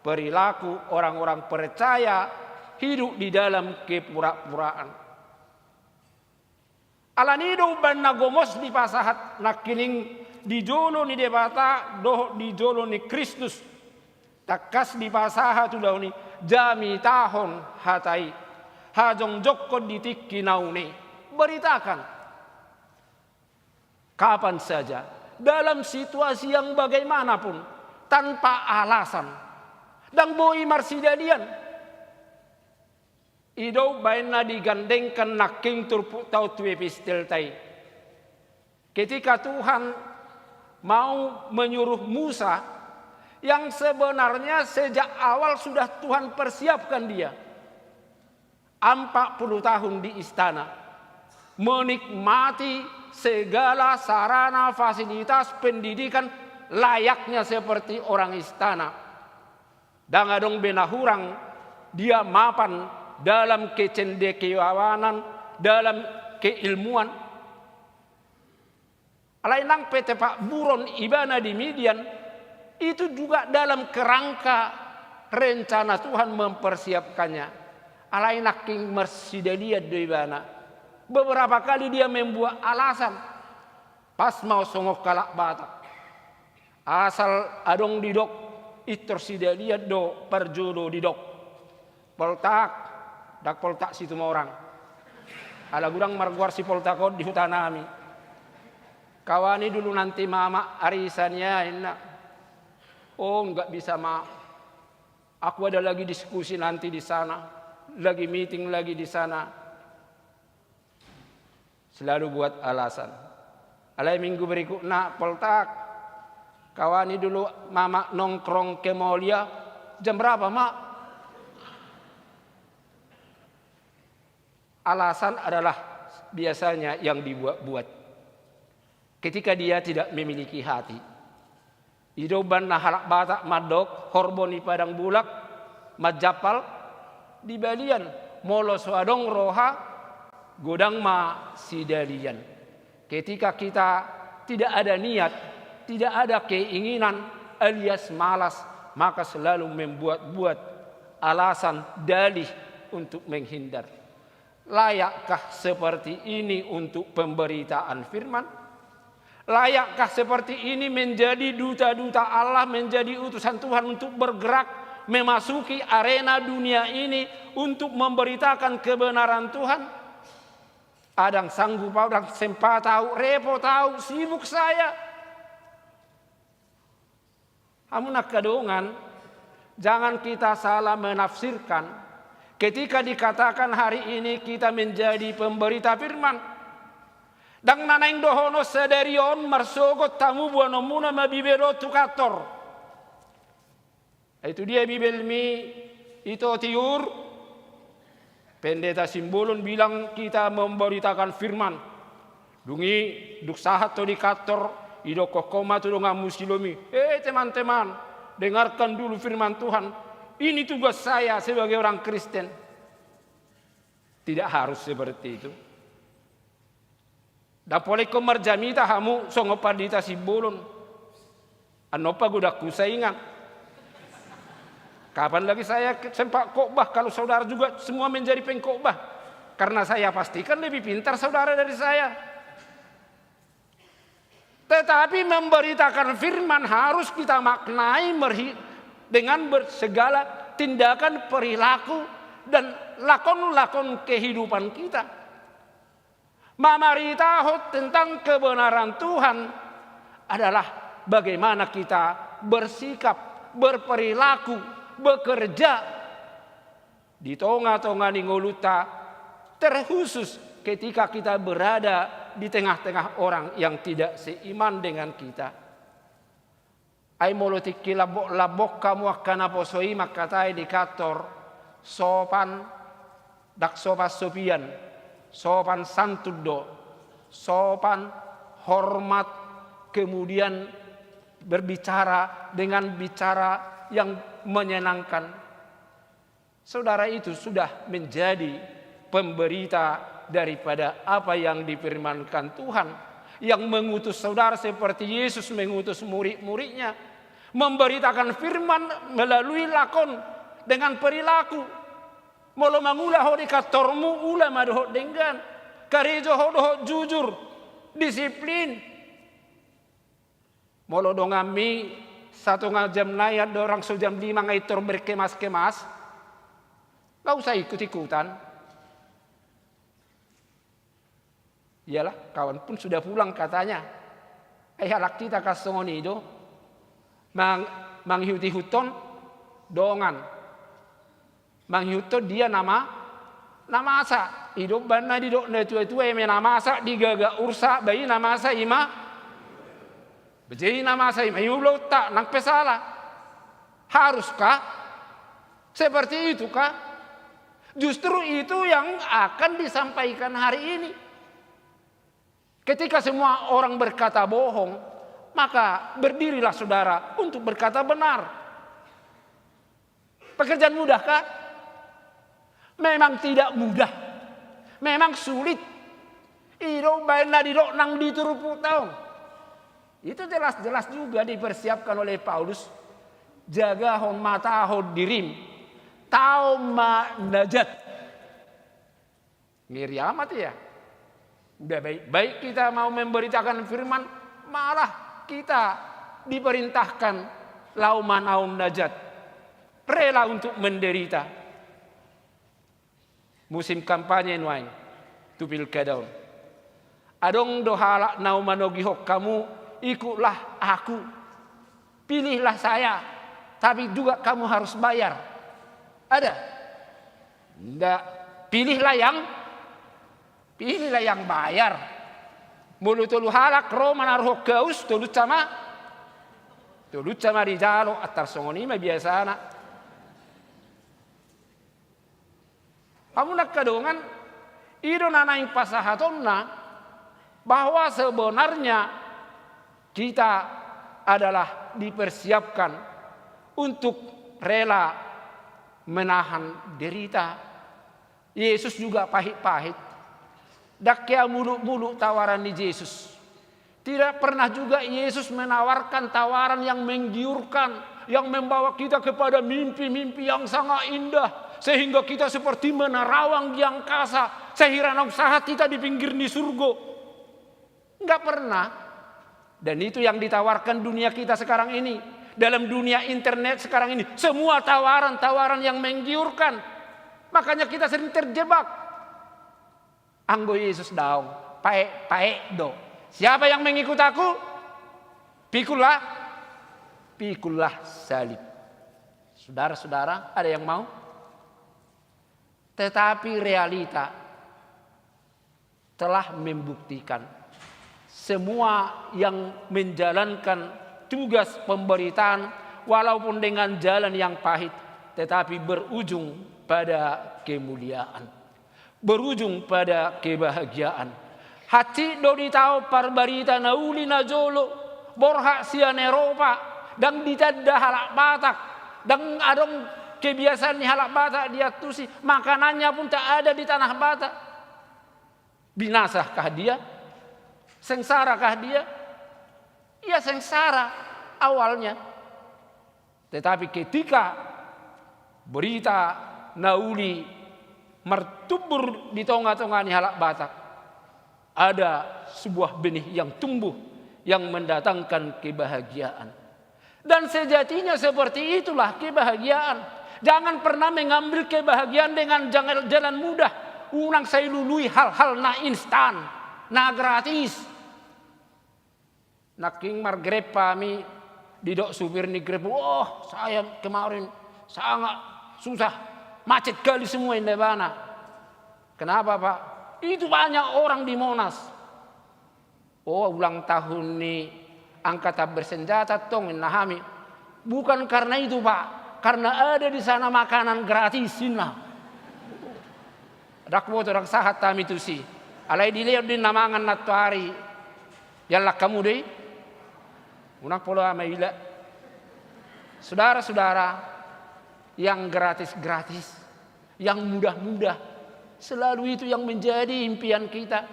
Perilaku orang-orang percaya hidup di dalam kepura-puraan. Alanido banna gomos di pasahat nakining di jolo ni debata doh di jolo ni Kristus. Takas di pasahat tu daw ni jami tahon hatai. Hajong jokko ditikki naune. Beritakan. Kapan saja, dalam situasi yang bagaimanapun, tanpa alasan. Dan boi marsidadian. Ido baina digandengkan naking turpu tau tu epistel tai. Ketika Tuhan mau menyuruh Musa, yang sebenarnya sejak awal sudah Tuhan persiapkan dia. 40 tahun di istana. Menikmati segala sarana fasilitas pendidikan layaknya seperti orang istana. Dan adong benahurang dia mapan dalam kecendekiawanan, dalam keilmuan. Alainang PT Pak Buron Ibana di Midian itu juga dalam kerangka rencana Tuhan mempersiapkannya. Alainak king mersidelia do Ibana. Beberapa kali dia membuat alasan pas mau songok kalak Batak. Asal adong didok itor sidelia do perjodo didok. Poltak dak poltak situ orang. Ala gurang marguar si poltakot di hutanami. Kawani dulu nanti mama arisannya enak. Oh enggak bisa ma. Aku ada lagi diskusi nanti di sana. Lagi meeting lagi di sana. Selalu buat alasan. Alai minggu berikutnya poltak. Kawani dulu mama nongkrong ke Molia. Jam berapa mak? Alasan adalah biasanya yang dibuat-buat. Ketika dia tidak memiliki hati. Idoban na halak batak madok. Horboni padang bulak. Majapal. Di balian. Molo suadong roha. Godang ma sidalian. Ketika kita tidak ada niat, tidak ada keinginan alias malas, maka selalu membuat-buat alasan dalih untuk menghindar. Layakkah seperti ini untuk pemberitaan firman? Layakkah seperti ini menjadi duta-duta Allah, menjadi utusan Tuhan untuk bergerak memasuki arena dunia ini untuk memberitakan kebenaran Tuhan? Adang sanggup, adang sempat tahu, repo tahu, sibuk saya. Kamu nak kedongan, jangan kita salah menafsirkan. Ketika dikatakan hari ini kita menjadi pemberita firman, Dang nanaing dohono sederion marsogot tamu buano muna mabibelo tukator. Itu dia bibelmi itu tiur. Pendeta Simbolon bilang kita memberitakan firman. Dungi duk sahat to dikator ido kokoma tu donga musilomi. Teman-teman, dengarkan dulu firman Tuhan. Ini tugas saya sebagai orang Kristen. Tidak harus seperti itu. Dapole komarjamita hamu songopadita Simbolon. Anopa gudak kusaingan. Kapan lagi saya sempat khotbah kalau saudara juga semua menjadi pengkhotbah? Karena saya pastikan lebih pintar saudara dari saya. Tetapi memberitakan firman harus kita maknai dengan segala tindakan perilaku dan lakon-lakon kehidupan kita. Memeritakan tentang kebenaran Tuhan adalah bagaimana kita bersikap, berperilaku, bekerja di tengah-tengah ningoluta, terkhusus ketika kita berada di tengah-tengah orang yang tidak seiman dengan kita. Ai molotiki labok kamu akan aposoi makatai dikator sopan dak sopas sopian, sopan santudo, sopan hormat, kemudian berbicara dengan bicara yang menyenangkan. Saudara itu sudah menjadi pemberita daripada apa yang difirmankan Tuhan, yang mengutus saudara seperti Yesus mengutus murid-muridnya, memberitakan firman melalui lakon dengan perilaku. Molo mangula ho dikatormu ula madoh dengan karejo ho jujur, disiplin. Molo dongami 1,5 jam naya dorang sejam 5 ngaitor berkemas-kemas. Gak usah ikut-ikutan. Iyalah, kawan pun sudah pulang katanya. Halak kita kasongoni itu. Manghiuti huton dongan. Manghiuton dia nama asa. Hidup bana di dok na itu eme nama asa digaga ursa bayi nama asa ima. Bejai nama asa ima yulo tak nang pesala. Haruskah seperti itu kah? Justru itu yang akan disampaikan hari ini. Ketika semua orang berkata bohong, maka berdirilah saudara untuk berkata benar. Pekerjaan mudah kah? Memang tidak mudah. Memang sulit. Iro baina didok nang diturupu tahu. Itu jelas-jelas juga dipersiapkan oleh Paulus. Jaga hon mata hon dirim. Tau ma najat. Ngiri amat ya. Udah baik kita mau memberitakan firman, malah kita diperintahkan lauman naum najat. Rela untuk menderita. Musim kampanye nuai. Tupil kadaun. Adong dohala naumanogi hok kamu, ikutlah aku. Pilihlah saya. Tapi juga kamu harus bayar. Ada? Enggak. Pilihlah yang bayar. Mulu tulu halak roman arho gaus tulu sama di jalo atar songoni mah biasa anak. Kamu nak kadongan ido nanaing pasahatonna bahwa sebenarnya kita adalah dipersiapkan untuk rela menahan derita. Yesus juga pahit-pahit. Dakya muluk-muluk tawaran di Yesus. Tidak pernah juga Yesus menawarkan tawaran yang menggiurkan, yang membawa kita kepada mimpi-mimpi yang sangat indah, sehingga kita seperti menerawang di angkasa, sehingga saat kita di pinggir di surga. Enggak pernah. Dan itu yang ditawarkan dunia kita sekarang ini. Dalam dunia internet sekarang ini, semua tawaran-tawaran yang menggiurkan. Makanya kita sering terjebak. Anggo Yesus daung, pae do. Siapa yang mengikut aku? Pikulah salib. Saudara-saudara, ada yang mau? Tetapi realita telah membuktikan semua yang menjalankan tugas pemberitaan walaupun dengan jalan yang pahit, tetapi berujung pada kemuliaan, berujung pada kebahagiaan. Hati do ditau parbarita nauli na jolo borhak sian Eropa dan ditadda halak Batak dan adong kebiasaan di halak Batak dia tusi makanannya pun tak ada di tanah Batak. Binasakah dia? Sengsarakah dia? Ya sengsara awalnya. Tetapi ketika berita nauli mertubur di tengah-tengah halak Batak, ada sebuah benih yang tumbuh yang mendatangkan kebahagiaan. Dan sejatinya seperti itulah kebahagiaan. Jangan pernah mengambil kebahagiaan dengan jalan mudah. Unang saya lului hal-hal na instan, na gratis. Naking margrep kami didok supir ni grep. Oh, saya kemarin sangat susah, macet kali semua ini bana. Kenapa Pak? Itu banyak orang di Monas. Oh, ulang tahun nih angkatan bersenjata tong nahami. Bukan karena itu Pak, karena ada di sana makanan gratis nah. Dak foto dak sahat kami itu sih. Alai dilihat di namangan natuari. Yalla kamu deh. Unak pola amaila. Saudara-saudara, yang gratis-gratis, yang mudah-mudah, selalu itu yang menjadi impian kita.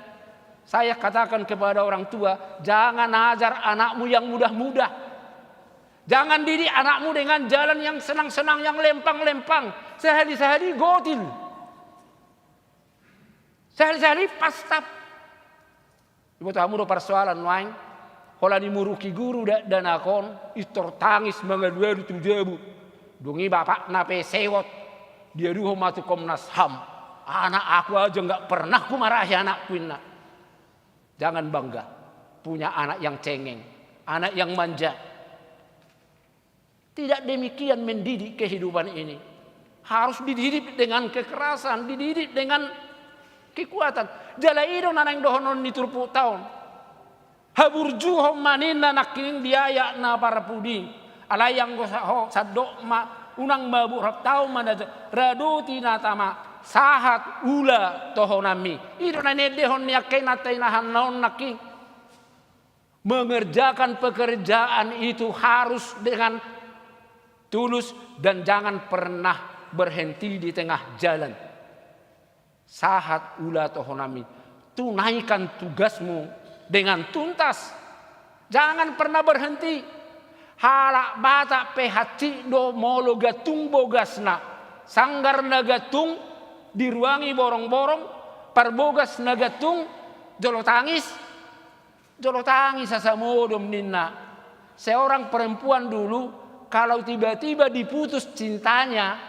Saya katakan kepada orang tua, jangan ajar anakmu yang mudah-mudah. Jangan didik anakmu dengan jalan yang senang-senang, yang lempang-lempang. Sehari-hari gotil. Sehari-hari pastap. Ibu tamu do persoalan lain. Kalau dimuruki guru dan akon, istor tangis mengaduari tujabu. Dungi bapak nape sewot. Dia ruho matu Komnas HAM. Anak aku aja nggak pernah ku marahi anakku ini. Jangan bangga punya anak yang cengeng, anak yang manja. Tidak demikian mendidik kehidupan ini. Harus dididik dengan kekerasan, dididik dengan kekuatan. Jala ido nanang dohonon niturpu tahun. Haburjuhom manina naking biaya na para puding. Alayang go sadok ma unang maburap tao manada raduti natama sahat ula tohonami. Ido na nedehon yakay natay nahan naon naking. Mengerjakan pekerjaan itu harus dengan tulus dan jangan pernah berhenti di tengah jalan. Sahat ula tohonami. Tunaikan tugasmu dengan tuntas. Jangan pernah berhenti. Halak Batak pehati do molo gatung bogasna. Sanggar na gatung diruangi borong-borong. Parbogas na gatung jolo tangis. Jolo tangis sasamodom ninna. Seorang perempuan dulu kalau tiba-tiba diputus cintanya,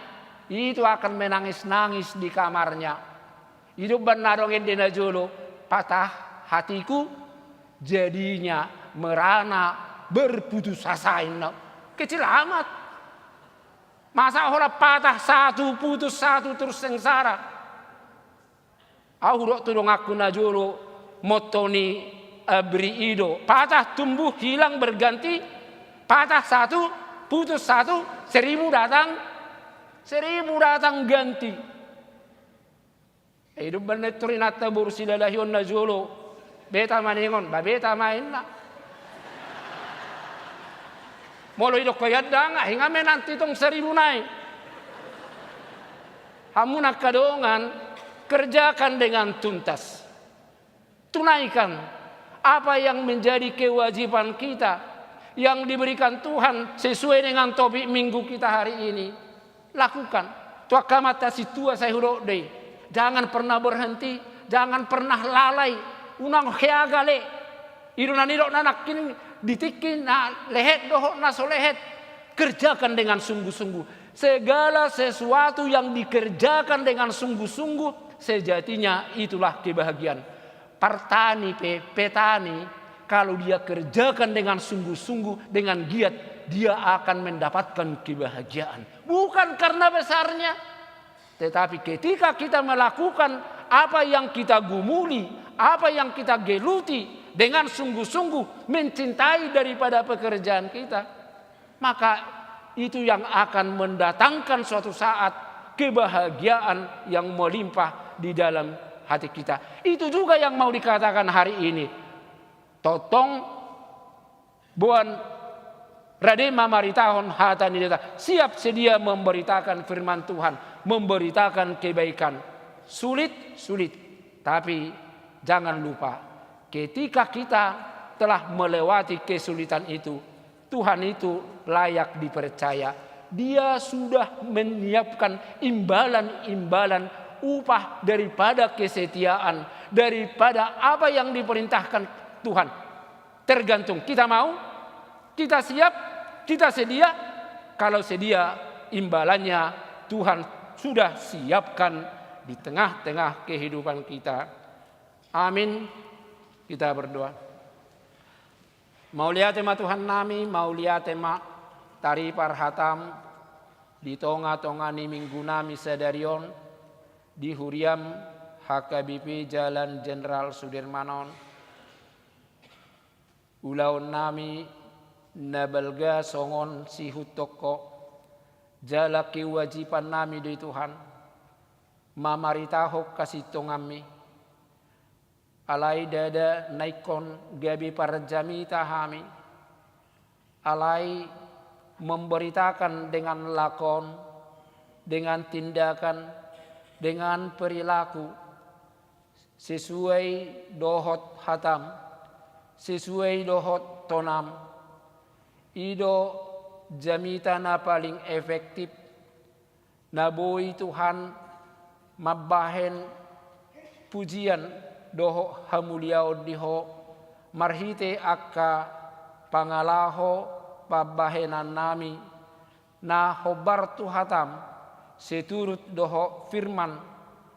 itu akan menangis-nangis di kamarnya. Hidup benarongin dina jolo, patah hatiku jadinya merana berputus asa. Kecil amat. Masa orang patah satu, putus satu terus sengsara. Aku dok tudung aku najolo motoni abri ido. Patah tumbuh hilang berganti. Patah satu, putus satu, 1000 datang. 1000 datang ganti. Hidup bener turinata bursilalahion najolo. Beta maningon, babeta main na. Molo idok koyad nga, hinga nanti tong 1000 naik. Hamu nak kadongan, kerjakan dengan tuntas. Tunaikan apa yang menjadi kewajiban kita yang diberikan Tuhan sesuai dengan topik minggu kita hari ini. Lakukan. Tua kamata situa saya huruk deh. Jangan pernah berhenti, jangan pernah lalai. Unang heagale iruna nidok nanakin ditikin na lehet dohok na solehet. Kerjakan dengan sungguh-sungguh. Segala sesuatu yang dikerjakan dengan sungguh-sungguh sejatinya itulah kebahagiaan. Partani petani kalau dia kerjakan dengan sungguh-sungguh dengan giat, dia akan mendapatkan kebahagiaan. Bukan karena besarnya, tetapi ketika kita melakukan apa yang kita gumuli, apa yang kita geluti dengan sungguh-sungguh mencintai daripada pekerjaan kita, maka itu yang akan mendatangkan suatu saat kebahagiaan yang melimpah di dalam hati kita. Itu juga yang mau dikatakan hari ini. Totong buan radema maritahon hata nideta, siap sedia memberitakan firman Tuhan, memberitakan kebaikan. Sulit, tapi jangan lupa, ketika kita telah melewati kesulitan itu, Tuhan itu layak dipercaya. Dia sudah menyiapkan imbalan-imbalan upah daripada kesetiaan, daripada apa yang diperintahkan Tuhan. Tergantung kita mau, kita siap, kita sedia. Kalau sedia, imbalannya Tuhan sudah siapkan di tengah-tengah kehidupan kita. Amin. Kita berdoa. Mau lihat tema Tuhan nami, mau lihat tema tari parhatam di tonga-tonga ni minggu nami sedarion di Huriam HKBP Jalan Jenderal Sudirmanon. Ulaun nami nabalga songon sihutoko jala kewajiban nami dari Tuhan. Mamaritahok kasih tongami. Alai dada naikon gabi parjami tahami. Alai memberitakan dengan lakon, dengan tindakan, dengan perilaku sesuai dohot hatam, sesuai dohot tonam. Ido jamita na paling efektif naboy Tuhan mabahen pujian doho hamuliao diho marhite akka pangalaho pabahenan nami na hobar tu hatam seturut doho firman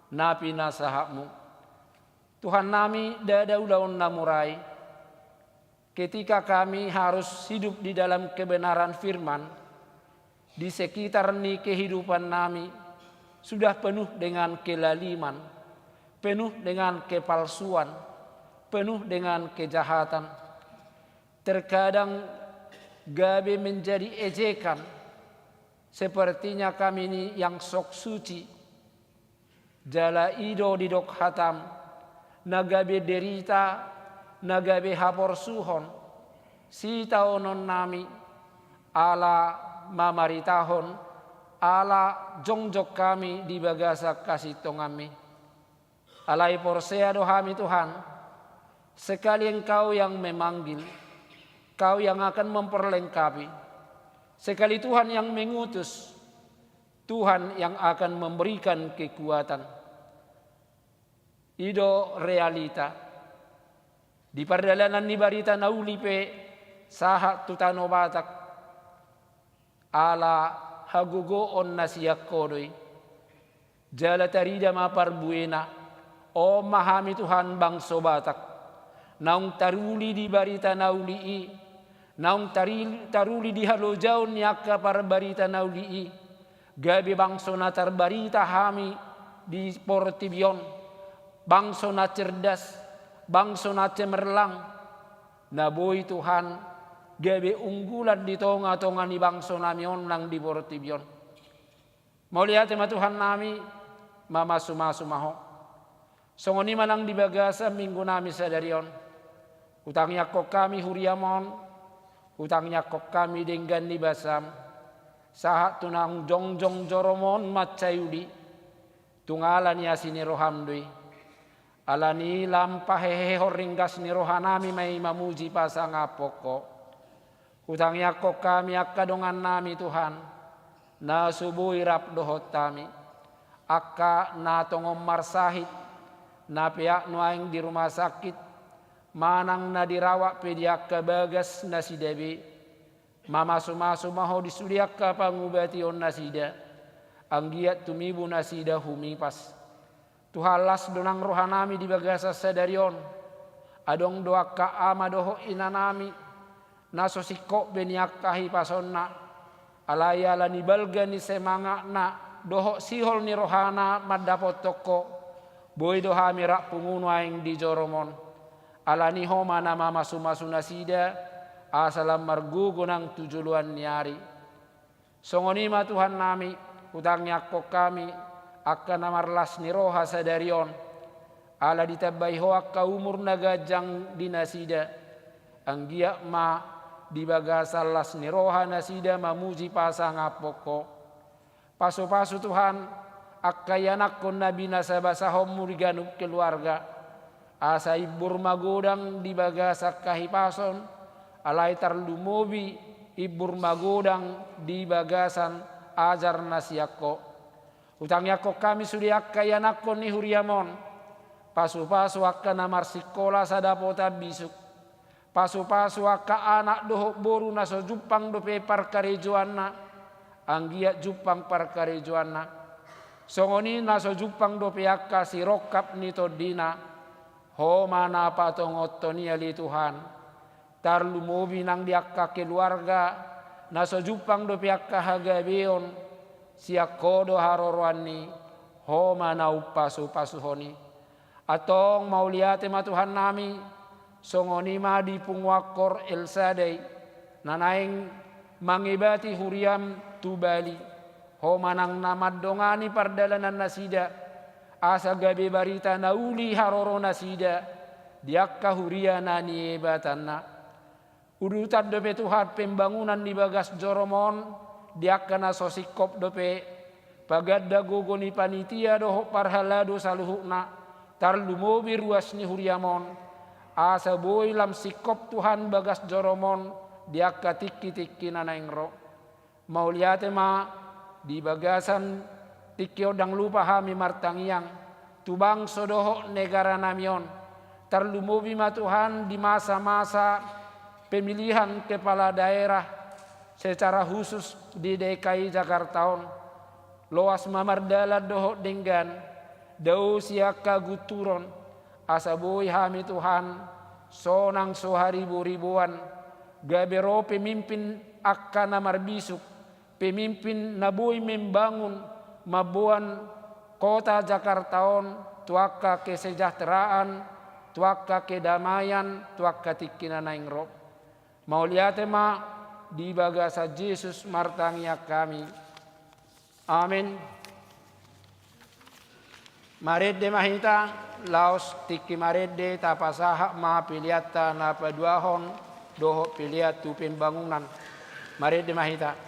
napi nasahamu. Tuhan nami dada ulaun namurai, ketika kami harus hidup di dalam kebenaran firman, di sekitar ni kehidupan nami sudah penuh dengan kelaliman, penuh dengan kepalsuan, penuh dengan kejahatan. Terkadang gabe menjadi ejekan, sepertinya kami ini yang sok suci. Jala ido didok hatam, nagabe derita, nagabe hapor suhon, sita onon nami, ala mamaritahon, ala jongjok kami di bagasa kasih tongami. Alai porsea dohami Tuhan, sekali Engkau yang memanggil, Kau yang akan memperlengkapi, sekali Tuhan yang mengutus, Tuhan yang akan memberikan kekuatan. Ido realita di perjalanan ni barita naulipe saha tutano batak ala hagugo on nasiyak kodoi jala tarida maparbuena o mahami Tuhan bangso batak naung taruli di barita naulii naung taruli di halojaun yakka par barita naulii gabi bangso na tarbarita hami di Portibion bangso na cerdas, bangso na cemerlang, naboy Tuhan, gabi unggulan di tonga-tonga ni bangso nami onlang di Portibion. Mau lihat tema Tuhan nami, mama suma-sumaho. Songoni manang di bagasa minggu nami sadarion. Utangnya kok kami huriamon, utangnya kok kami denggan di basam. Sahat tunang jongjong joromon macayudi, tungalan yasini rohamdui. Alani lampahehe horinggas ni rohanami may mamuji pasang apoko. Hutangnya kok kami akka dongan nami Tuhan. Na subuhi rap dohot kami. Akka na tongom marsahit. Na piak nuaing di rumah sakit. Manang na dirawak pediak bagas na si Debi. Mama-sumasu maho disudiak ka pangubati on nasida. Anggiat tumibu nasida humipas. Tuhalas donang rohanami di bagasa sadarion. Adong doa ka ama doho inanami. Naso sikok beniak kahi pasonna. Alaya la ni balga ni semanga na. Doho sihol ni rohana madapot toko. Boy doha mirak punguno aing di joromon. alani homa nama masu-masu nasida asalam margugunang tujuluan niari. Songonima Tuhan nami utangnya kok kami akan namarlas ni roha sadarion ala ditabay ho akka umur nagajang dinasida anggia ma dibagasalas ni roha nasida mamuji pasang apoko paso-paso Tuhan akayanak kon nabi nasabasahom muriganup keluarga asa ibur magodang dibagasak kahipason alay tarlumobi ibur magodang dibagasan ajar nasiyako utangnya kok kami sudiak kayanak kon ni huriamon paso-paso akka namar sikola sadapota bisuk paso-paso akka anak dohok boru naso jupang dope parkarejoanna anggia jupang parkarejoanna songoni naso jupang dope akka si rokap ni todina ho mana patongoto ni ali Tuhan tarlu mobi nang diakka keluarga naso jupang dope akka hagabeon siak kodo harorwani ho mana upasu honi atong mauliate ma Tuhan nami songoni ma di pungwakor El Sadai nanaing mangibati huriam tubali ho manang namadongani pardalanan nasida asa gabe barita nauli haroro nasida diakka huria nani ebatanna udutan dope Tuhan pembangunan di bagas joromon diakka nasosikop dope pagadda gogoni panitia doho parhalado saluhukna tarlumobi ruas ni huriamon asa boy lam sikop Tuhan bagas joromon diakka tikki nanaing ro mauliate ma di bagasan tikki odang lupa hami martangiang tubang sodoho negara namion tarlumobi ma Tuhan di masa-masa pemilihan kepala daerah secara khusus di DKI Jakarta loas mamardala doho denggan dau siaka guturon asaboy hami Tuhan sonang soharibu-ribuan gabero pemimpin akan namarbisuk pemimpin naboy membangun mabuan kota Jakarta tuaka kesejahteraan tuaka kedamaian tuaka tikkinanaing rob mauliate ma di bagasa Yesus martangia kami amin. Maredde mahita laos tiki maredde tapasaha ma piliata na paduahon doho piliat tu pembangunan maredde mahita.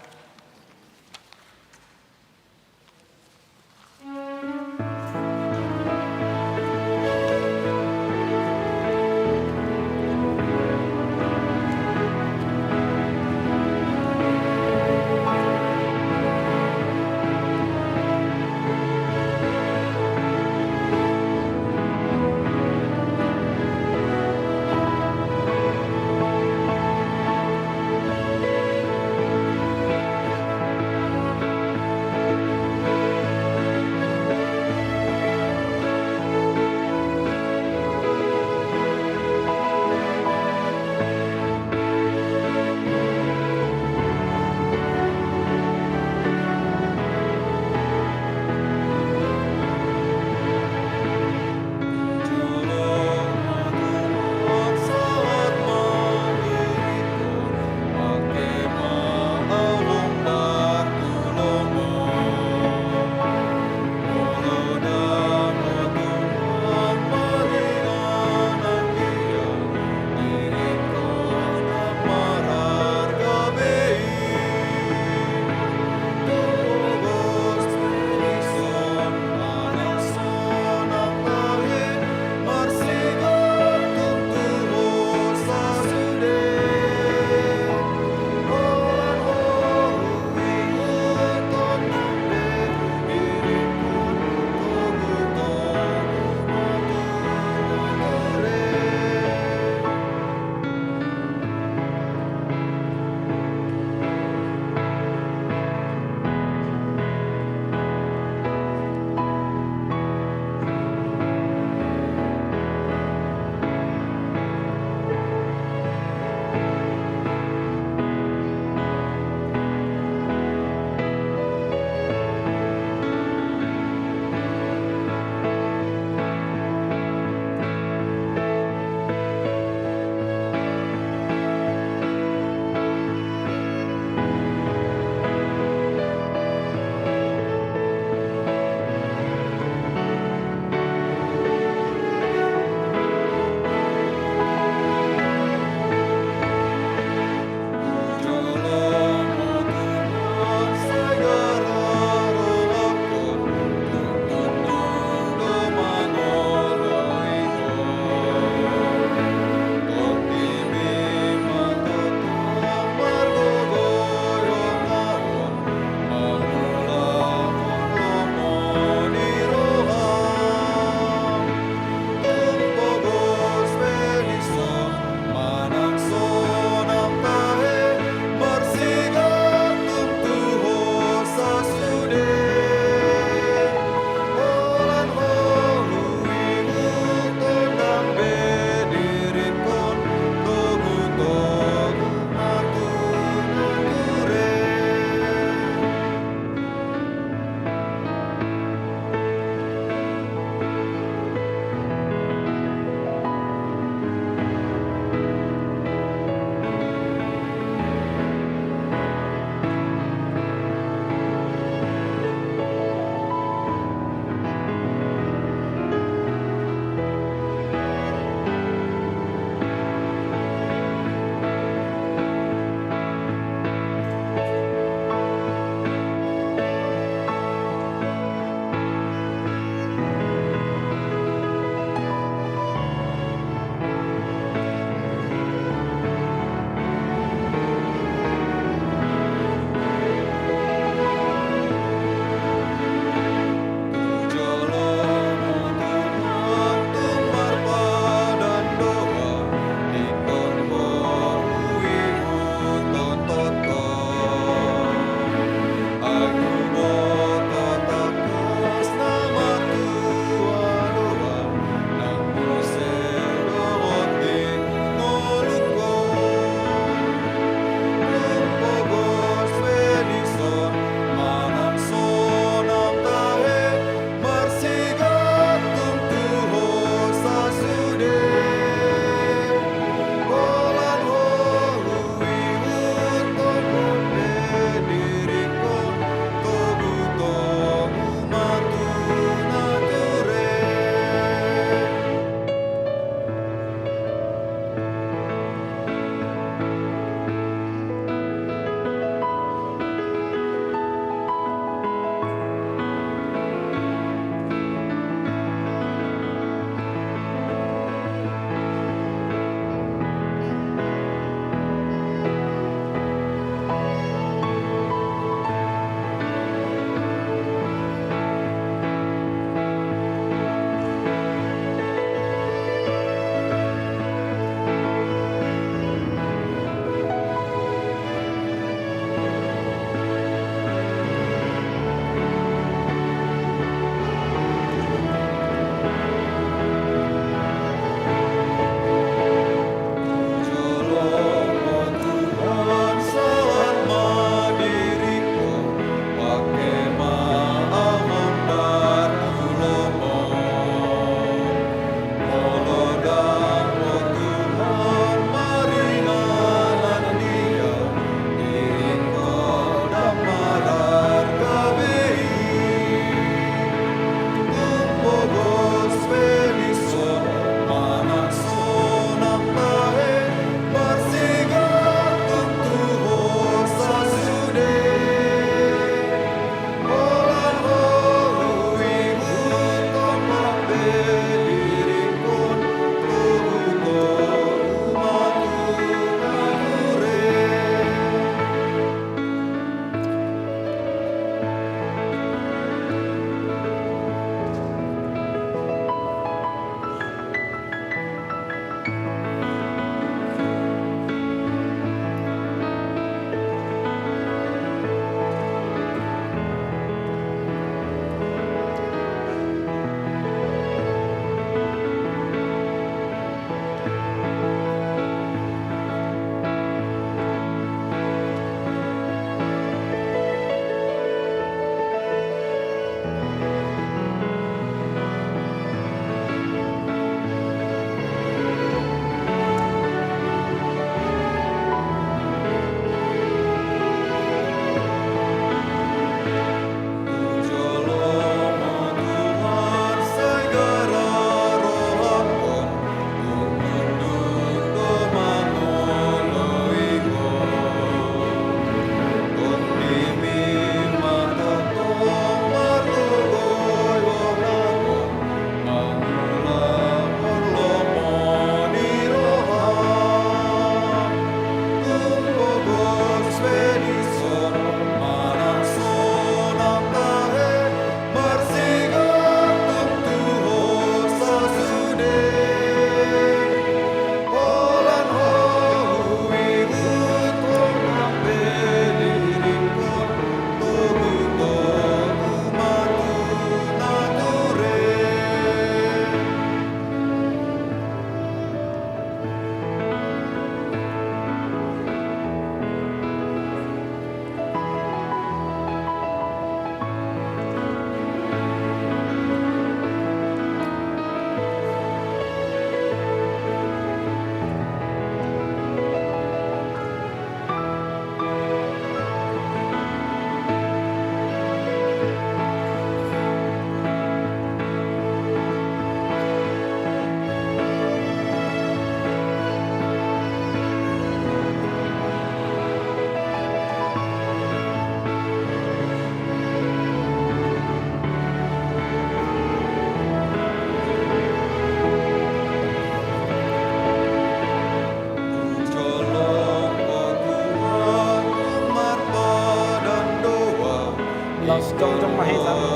Mahita.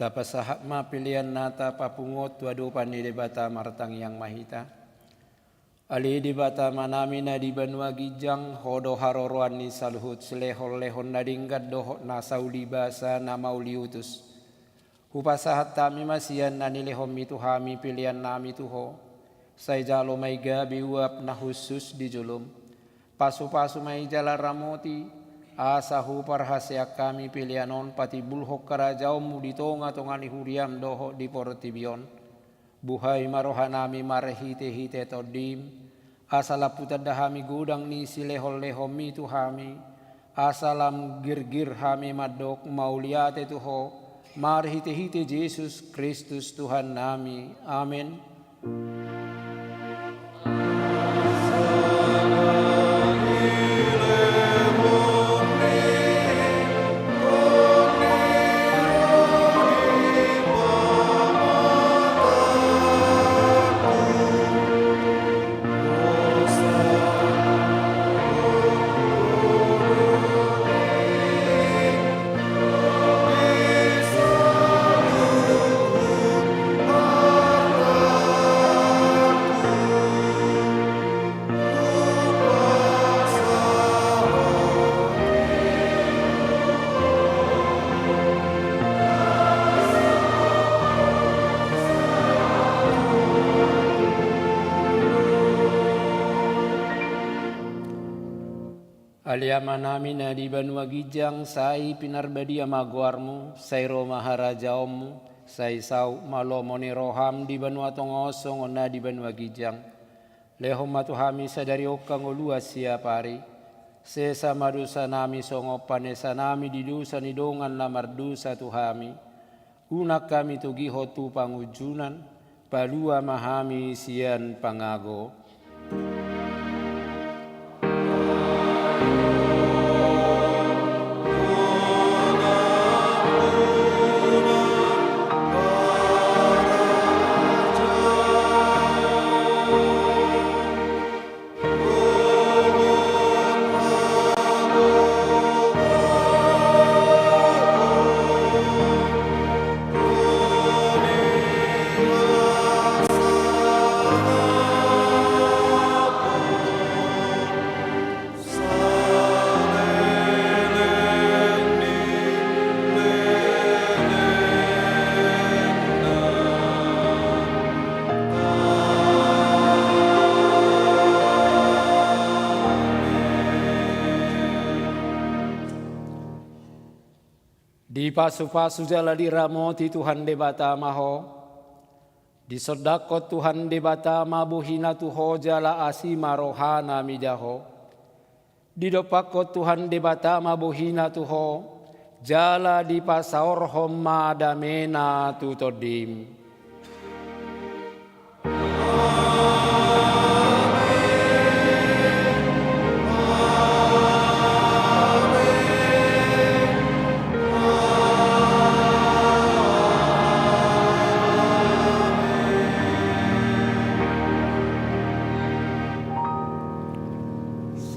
Tapasahak ma pilihan nata papungot wadupan di debata martang yang mahita. Ali debata manami na di banua gijang hodo haroroan ni saluhut selehol lehon nadinggat dohok na sauli basa na mauliutus. Hupasahat tami masian na nilehom itu hami pilihan nami tuho. Say jalo may gabi uap na husus di julum. Pasu-pasu may jala ramoti. Asahu parhasya kami pilihanon pati bulhok karajaomu di tonga-tonga ni huriam doho di portibion. Buhay marohanami marehite-hite todim. Asalaputad dahami gudang ni silehol-lehom itu hami. Asalam gir-gir hami madok mauliate tuho. Marehite-hite Yesus Kristus Tuhan nami. Amin. Aliama namin na di banua gijang say pinarbadi amaguarmu, say Roma harajaomu, say saw malomoni roham di banua tongosong na di banua gijang. Lehom matuhami sa dariokang uluas siya pari. Sesa madusa nami songopan esa nami didusa nidongan na mardusa tuhami. Unak kami tugiho tu pangujunan, palua mahami sian pangago. Di pasu-pasu jala di ramoti Tuhan debata maho. Di sodakot Tuhan debata mabuhina tuho jala asima rohana midaho. Di dopakot Tuhan debata mabuhina tuho jala di pasaor homma damena tutodim.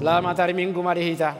Selamat hari Minggu Marihita.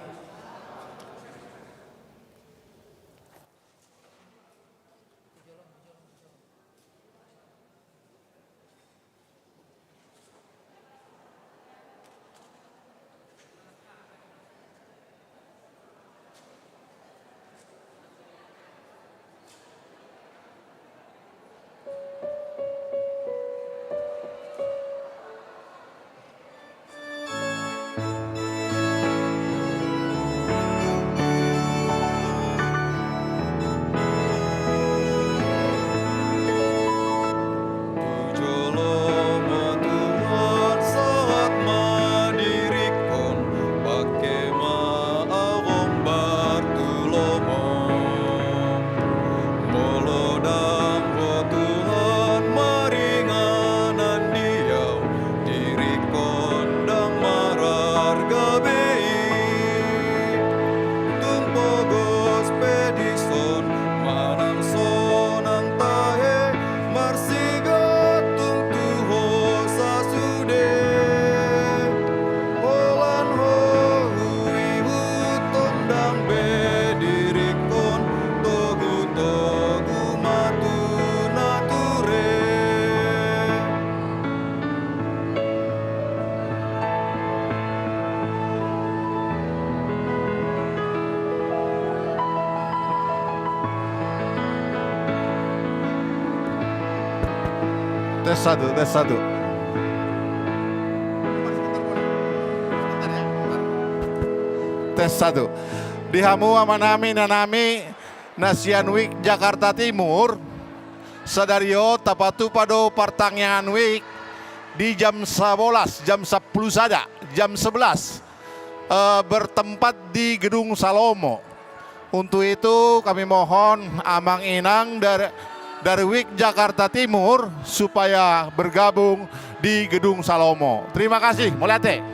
tes satu, tes satu. Tes satu. Dihamu amanami nanami Nasian Week Jakarta Timur. Sadario tapatu pado Partangian Week di jam 11, jam 10 saja, jam 11 bertempat di Gedung Salomo. Untuk itu kami mohon amang inang dari Week Jakarta Timur supaya bergabung di Gedung Salomo. Terima kasih, Mulyate.